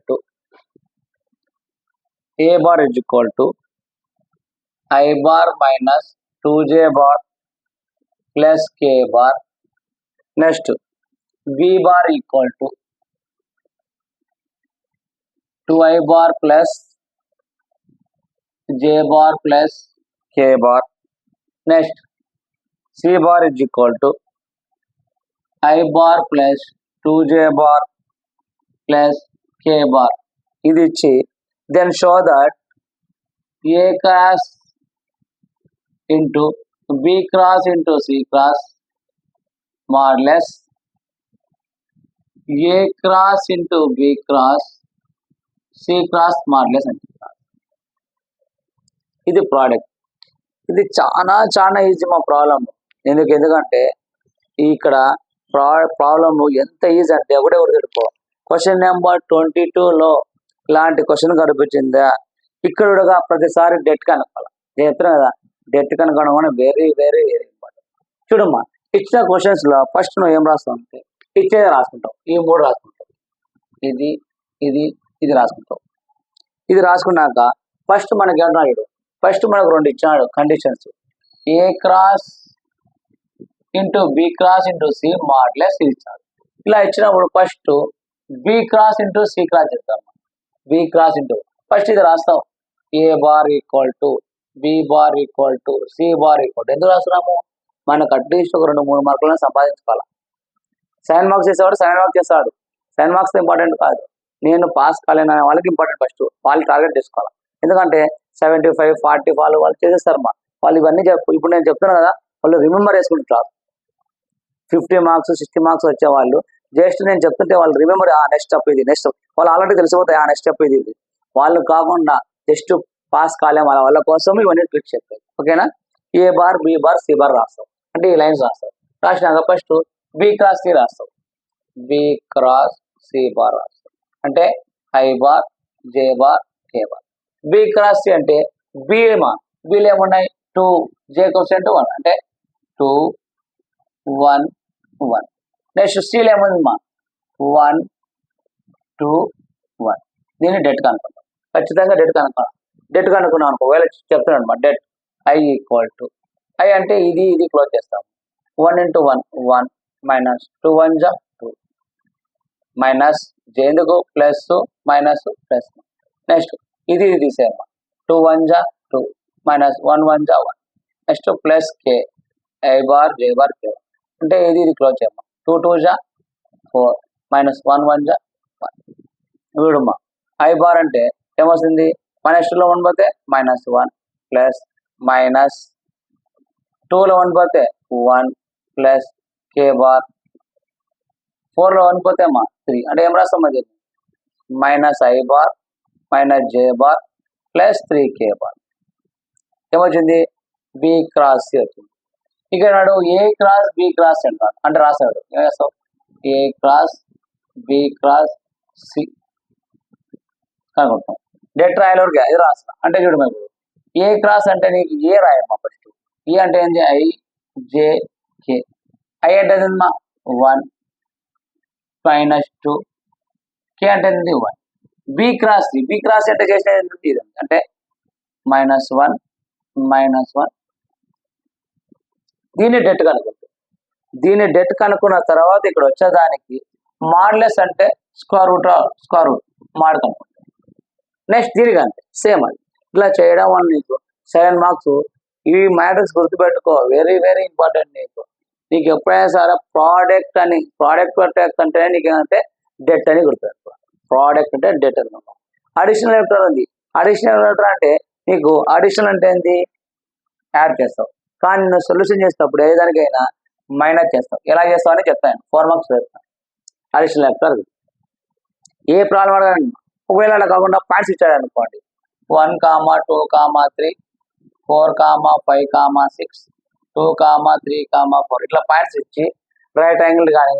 to I bar minus 2J bar plus K bar. Next B bar equal to 2I bar plus J bar plus K bar. Next C bar is equal to I bar plus 2J bar plus K bar. ఇది ఇచ్చి then show that A cross into B cross into C cross modulus A cross into B cross C cross modulus అంటే ఇది product. ఇది చాలా easy మా problem. ఎందుకంటే ఇక్కడ problem ఎంత ఈజీ అంటే ఒకటే తెలుసుకో. క్వశ్చన్ నెంబర్ 22లో ఇలాంటి క్వశ్చన్ కనిపించిందా, ఇక్కడ కూడా ప్రతిసారి డెట్ కనుక్కోవాలి. నేను చెప్తున్నా కదా, డెట్ కనుక్కోవడం అనేది వెరీ వెరీ వెరీ ఇంపార్టెంట్. చూడమ్మా, ఇచ్చిన క్వశ్చన్స్లో ఫస్ట్ నువ్వు ఏం రాస్తావు అంటే ఇచ్చేది రాసుకుంటావు. ఈ 3 రాసుకుంటావు, ఇది ఇది ఇది రాసుకుంటావు. ఇది రాసుకున్నాక ఫస్ట్ మనకి ఏమన్నాడు, ఫస్ట్ మనకు 2 ఇచ్చినాడు conditions. A cross into B cross into C modulus ఇచ్చాడు. ఇలా ఇచ్చినప్పుడు first B cross into C cross చెప్తాము. బి క్రాస్ ఇంటూ ఫస్ట్ ఇది రాస్తావు, A bar equal to B bar equal to C bar equal to. ఎందుకు రాస్తున్నాము, మనకు at least ఒక 2-3 మార్కులను సంపాదించుకోవాలి. 7 మార్క్స్ చేసేవాడు 7 మార్క్స్ చేస్తాడు. 7 మార్క్స్ ఇంపార్టెంట్ కాదు, నేను పాస్ కాలేను అనే వాళ్ళకి ఇంపార్టెంట్. ఫస్ట్ వాళ్ళు టార్గెట్ చేసుకోవాలి. ఎందుకంటే 75, 40 వాళ్ళు చేసేస్తారు. వాళ్ళు ఇవన్నీ ఇప్పుడు నేను చెప్తున్నాను కదా, వాళ్ళు రిమెంబర్ చేసుకుంటారు. 50 మార్క్స్ 60 మార్క్స్ వచ్చేవాళ్ళు జస్ట్ నేను చెప్తుంటే వాళ్ళు రిమెంబర్ నెక్స్ట్ స్టెప్ ఇది నెక్స్ట్ వాళ్ళు ఆల్రెడీ తెలిసిపోతాయి నెక్స్ట్ స్టెప్ ఇది వాళ్ళు కాకుండా జస్ట్ పాస్ కాలేం వాళ్ళ కోసం ఇవన్నీ ట్రిక్స్ చెప్తాయి. ఓకేనా? A bar B bar C bar రాస్తావు అంటే ఈ లైన్స్ రాస్తావు. రాసినాక ఫస్ట్ బి క్రాస్ సి రాస్తావు. బి క్రాస్ సి బార్ రాస్తావు అంటే I bar J bar K bar. B cross C అంటే బిమా బిలు ఏమున్నాయి 2 జే కోసెంట్ 1 అంటే 2 1 1. నెక్స్ట్ సిలో ఏముంది మా 1 2 1. దీన్ని డెట్ కనుక్కుంటాం. ఖచ్చితంగా డెట్ కనుక్కోవాలి. డెట్ కనుక్కున్నాం అనుకో ఒకవేళ చెప్తున్నాను అనమాట debt I equal to I అంటే ఇది క్లోజ్ చేస్తాం. 1 into 1 1 మైనస్ 2 1 జా 2 మైనస్ జే ఎందుకు ప్లస్ మైనస్ ప్లస్. నెక్స్ట్ ఇది తీసేయమ్మా 2 1 జా 2 మైనస్ 1 1 జా 1. Next plus K I bar J bar K అంటే ఇది క్లోజ్ చేయమ్మా 2 2 జా 4 మైనస్ 1 1 జా 1. చూడమ్మా ఐ బార్ అంటే ఏమొస్తుంది -2లో 1 పోతే -1 ప్లస్ మైనస్ 2లో 1 పోతే 1 ప్లస్ కే బార్ 4లో 1 పోతే 3 అంటే ఏం రాస్తాం అది minus I bar minus J bar plus 3 K bar. ఏమొచ్చింది బి క్రాస్ సి వచ్చింది. ఇక నాడు ఏ క్రాస్ బి క్రాస్ అంటాడు అంటే రాసాడు ఏం చేస్తావు A cross B cross C కనుకుంటాం. డెట్ రాయలోకి ఇది రాస్తా అంటే చూడు మేము ఏ క్రాస్ అంటే నీకు ఏ రాయమ్మా ఫస్ట్. ఏ అంటే ఏంటి ఐ జే కే. ఐ అంటే ఏంటమ్మా 1 మైనస్ 2 కే అంటే ఏంటి 1. బి క్రాస్ అంటే చేసేది ఇది అంటే -1 -1. దీన్ని డెట్ కనుక్కుంటాం. దీన్ని డెట్ కనుక్కున్న తర్వాత ఇక్కడ వచ్చేదానికి మాడ్లెస్ అంటే స్క్వేర్ రూట్ మాడ్ కనుక్కుంటాం. నెక్స్ట్ దీనికి అంతే సేమ్ అది ఇట్లా చేయడం వల్ల నీకు 7 మార్క్స్. ఈ మ్యాట్రిక్స్ గుర్తుపెట్టుకో వెరీ వెరీ ఇంపార్టెంట్. నీకు ఎప్పుడైనా సరే ప్రోడక్ట్ అంటే నీకు ఏంటంటే డెట్ అని గుర్తుపెట్టుకో. ప్రోడక్ట్ అంటే డెట్ అనుకున్నాం. అడిషనల్ వెక్టర్ ఉంది. అడిషనల్ వెక్టర్ అంటే నీకు అడిషనల్ అంటే ఏంటి యాడ్ చేస్తావు కానీ నువ్వు సొల్యూషన్ చేసేటప్పుడు ఏ దానికైనా మైనస్ చేస్తావు. ఎలా చేస్తావు అని చెప్తాను 4 మార్క్స్ చెప్తాను. అడిషనల్ వెక్టర్ ఏ ప్రాబ్లం అడగండి. ఒకవేళ అలా కాకుండా పాయింట్స్ ఇచ్చాడు అనుకోండి 1 2 3 4 5 6 2 3 4 ఇట్లా పాయింట్స్ ఇచ్చి రైట్ యాంగిల్ కానీ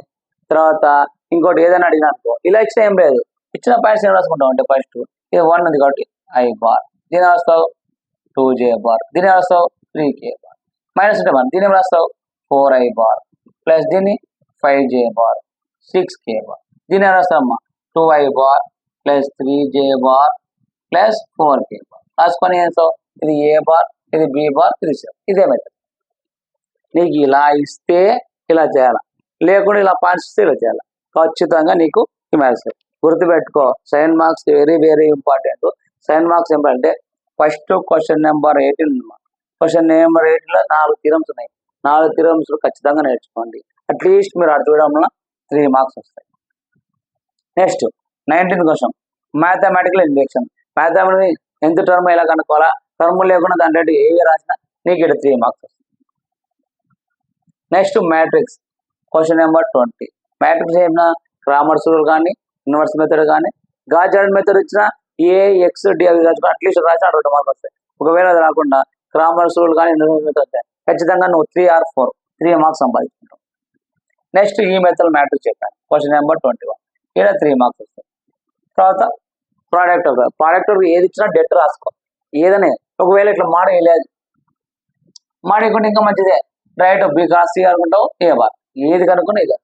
తర్వాత ఇంకోటి ఏదైనా అడిగినా అనుకో ఇలా ఇచ్చిన ఏం లేదు ఇచ్చిన పాయింట్స్ ఏం రాసుకుంటావు అంటే ఫస్ట్ ఇది 1 ఉంది కాబట్టి ఐ బార్ దీని రాస్తావు 2 జే బార్ దీని రాస్తావు 3 కే బార్ మైనస్ అంటే 1 దీని రాస్తావు 4 ఐ బార్ ప్లస్ దీన్ని 5 జే బార్ 6 కే బార్ దీని రాస్తావమ్మా 2 I bar plus 3 J bar plus 4 K bar రాసుకొని వేస్తావు. ఇది ఏ బార్ ఇది బి బార్ ఇది సి. ఇదే మెథడ్. నీకు ఇలా ఇస్తే ఇలా చేయాలి లేకుండా ఇలా పాయింట్స్ ఇస్తే ఇలా చేయాలి. ఖచ్చితంగా నీకు ఈ మ్యాథ్స్ గుర్తుపెట్టుకో. 7 marks very very important. 7 marks ఏంటంటే first question number 18 question number 18లో 4 థియరమ్స్ ఉన్నాయి. 4 థియరమ్స్ ఖచ్చితంగా నేర్చుకోండి. అట్లీస్ట్ మీరు అటు చూడడం వల్ల 3 మార్క్స్ వస్తాయి. Next 19th question mathematical injection. Mathematical ఎంత టర్మ్ ఎలా కనుక్కోవాలా టర్మ్ లేకుండా దాంట్లో ఏవి రాసినా నీకు ఇక్కడ 3 మార్క్స్ వస్తాయి. Next matrix question number 20. Matrix ఏమైనా క్రామర్స్ రూల్ కానీ ఇన్వర్స్ మెథడ్ కానీ గాజార్డ్ మెథడ్ ఇచ్చిన ఏ ఎక్స్ డి అవి రాసుకుని అట్లీస్ట్ రాసిన 20 మార్క్స్ వస్తాయి. ఒకవేళ అది రాకుండా క్రామర్స్ రూల్ కానీ ఇన్వర్స్ మెథడ్ వస్తాయి ఖచ్చితంగా నువ్వు 3 or 4 3 మార్క్స్ సంపాదించుకుంటావు. నెక్స్ట్ ఈ మెథడ్ మ్యాట్రిక్స్ చెప్పాను క్వశ్చన్ నెంబర్ 21 ఇక్కడ 3 మార్క్స్ వస్తాయి. తర్వాత ప్రోడక్ట్ ఏది ఇచ్చినా డెట్ రాసుకో. ఏదనే ఒకవేళ ఇట్లా వేయలేదు మాడేయకుండా ఇంకా మంచిదే రైట్ బి క్రాస్ సి అనుకుంటావు ఏ బార్ ఏది కనుక్కున్నా ఇది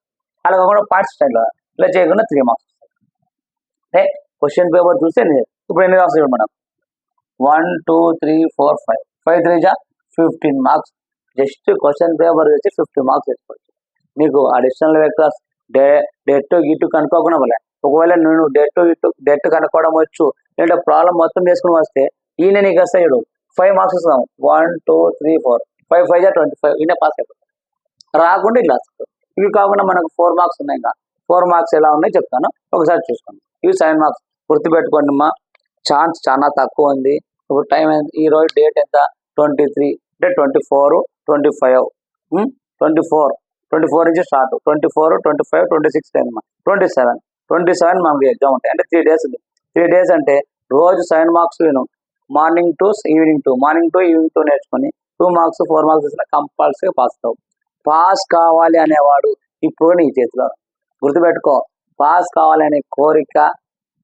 అలా కాకుండా పార్ట్స్ స్టైల్లో ఇలా చేయకుండా 3 మార్క్స్ వస్తాయి. అంటే క్వశ్చన్ పేపర్ చూస్తే ఇప్పుడు ఎన్ని రాస్తాయి మనం 1 2 3 4 5 5 3 జా 15 మార్క్స్. జస్ట్ క్వశ్చన్ పేపర్ వచ్చి 50 మార్క్స్ వేసుకోవచ్చు. నీకు అడిషనల్ వెక్టర్స్ డెట్ గిట్టు కనుక్కోకుండా వల్ల ఒకవేళ నేను డెట్ కనుక్కోవడం వచ్చు లేదంటే ప్రాబ్లం మొత్తం చేసుకుని వస్తే ఈయన నీకు వస్తాడు 5 మార్క్స్ ఇస్తాం 1 2 3 4 5 5 జా 25 ఈయన పాస్ అయిపోతాం. రాకుండా ఇట్లా ఇవి కాకుండా మనకు 4 మార్క్స్ ఉన్నాయి. ఇంకా 4 మార్క్స్ ఎలా ఉన్నాయి చెప్తాను ఒకసారి చూసుకోండి. ఇవి 7 మార్క్స్ గుర్తుపెట్టుకోండి అమ్మా. ఛాన్స్ చాలా తక్కువ ఉంది. ఇప్పుడు టైం ఈ రోజు డేట్ ఎంత 23 అంటే 24 25 24 24 నుంచి స్టార్ట్, 24, 25, 26 టైం 27 మనకి ఎగ్జామ్ ఉంటాయి. అంటే 3 days ఉంది. 3 days అంటే రోజు 7 మార్క్స్ విను, మార్నింగ్ టు ఈవినింగ్ 2 నేర్చుకొని 2 మార్క్స్ 4 మార్క్స్ ఇస్తే కంపల్సరీ పాస్ అవుతావు. పాస్ కావాలి అనేవాడు ఇప్పుడు నీ చేతిలో. గుర్తుపెట్టుకో, పాస్ కావాలనే కోరిక,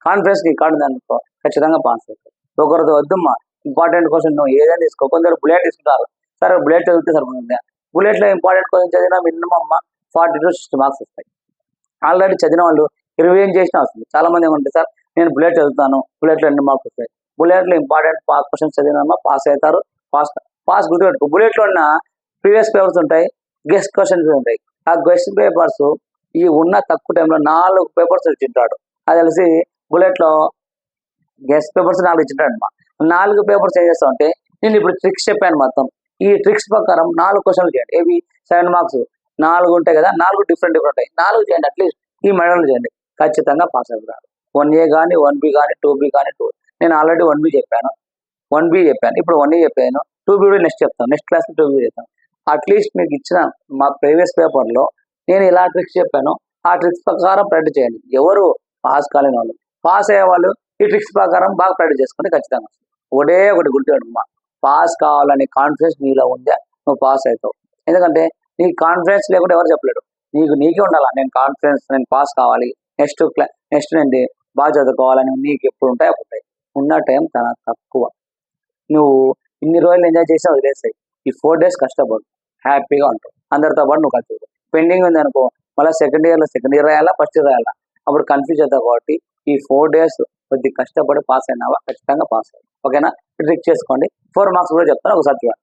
కాన్ఫిడెన్స్ నీ కాడు అనుకో, ఖచ్చితంగా పాస్ అవుతావు. ఒకరితో వద్దమ్మా, ఇంపార్టెంట్ క్వశ్చన్ నువ్వు ఏదైనా తీసుకో. కొందరు బుల్లెట్ తీసుకుంటారు, సరే బుల్లెట్ చదివితే సరిపోతుంది. బుల్లెట్లో ఇంపార్టెంట్ క్వశ్చన్ చదివినా మినిమమ్ 40 to 60 మార్క్స్ వస్తాయి. ఆల్రెడీ చదివిన వాళ్ళు రివిజన్ చేసినా వస్తుంది. చాలా మంది ఏమంటే సార్ నేను బుల్లెట్ చదువుతాను, బుల్లెట్లో 2 మార్క్స్ వస్తాయి. బుల్లెట్లో ఇంపార్టెంట్ క్వశ్చన్స్ చదివినా పాస్ అవుతారు. పాస్ గుర్తుపెట్టుకో. బుల్లెట్లో ఉన్న ప్రీవియస్ పేపర్స్ ఉంటాయి, గెస్ట్ క్వశ్చన్స్ ఉంటాయి. ఆ గెస్ట్ పేపర్స్ ఈ ఉన్న తక్కువ టైంలో 4 పేపర్స్ ఇచ్చింటాడు. అది తెలిసి బుల్లెట్లో గెస్ట్ పేపర్స్ 4 ఇచ్చింటాడు. 4 పేపర్స్ ఏం చేస్తావు అంటే, నేను ఇప్పుడు ట్రిక్స్ చెప్పాను మొత్తం. ఈ ట్రిక్స్ ప్రకారం 4 క్వశ్చన్లు చేయండి. ఏవి 7 మార్క్స్ 4 ఉంటాయి కదా, 4 డిఫరెంట్ ఉంటాయి. 4 చేయండి, అట్లీస్ట్ ఈ మెడల్ చేయండి, ఖచ్చితంగా పాస్ అవుతారు. 1A కానీ 1B కానీ 2B కానీ 2. నేను ఆల్రెడీ 1B చెప్పాను, ఇప్పుడు 1A చెప్పాను, 2B కూడా నెక్స్ట్ చెప్తాను. నెక్స్ట్ క్లాస్ 2B చెప్తాను. అట్లీస్ట్ మీకు ఇచ్చిన మా ప్రీవియస్ పేపర్లో నేను ఇలా ట్రిక్స్ చెప్పాను, ఆ ట్రిక్స్ ప్రకారం ప్రాక్టీస్ చేయండి. ఎవరు పాస్ కాలేని వాళ్ళు, పాస్ అయ్యే వాళ్ళు ఈ ట్రిక్స్ ప్రకారం బాగా ప్రాక్టీస్ చేసుకుంటే ఖచ్చితంగా ఒకటి గుర్తుపెట్టుకోమ్మా, పాస్ కావాలనే కాన్ఫిడెన్స్ నీలో ఉందా నువ్వు పాస్ అవుతావు. ఎందుకంటే నీకు కాన్ఫిడెన్స్ లేకుండా ఎవరు చెప్పలేడు. నీకే ఉండాలా, నేను కాన్ఫిడెన్స్, నేను పాస్ కావాలి, నెక్స్ట్ నేను బాగా చదువుకోవాలని నీకు ఎప్పుడు ఉంటాయి అప్పుడు. ఉన్న టైం చాలా తక్కువ. నువ్వు ఇన్ని రోజులు ఎంజాయ్ చేసి వదిలేస్తాయి. ఈ 4 days కష్టపడు, హ్యాపీగా ఉంటావు. అందరితో పాటు నువ్వు కలిసి పెండింగ్ ఉంది అనుకో, మళ్ళీ సెకండ్ ఇయర్ రాయాలా, ఫస్ట్ ఇయర్ రాయాలా, అప్పుడు కన్ఫ్యూజ్ అవుతావు. కాబట్టి ఈ 4 days కొద్దిగా కష్టపడి పాస్ అయినావా ఖచ్చితంగా పాస్ అయ్యావు. ఓకేనా? ట్రిక్ చేసుకోండి. 4 మార్క్స్ కూడా చెప్తాను, ఒకసారి చూడండి.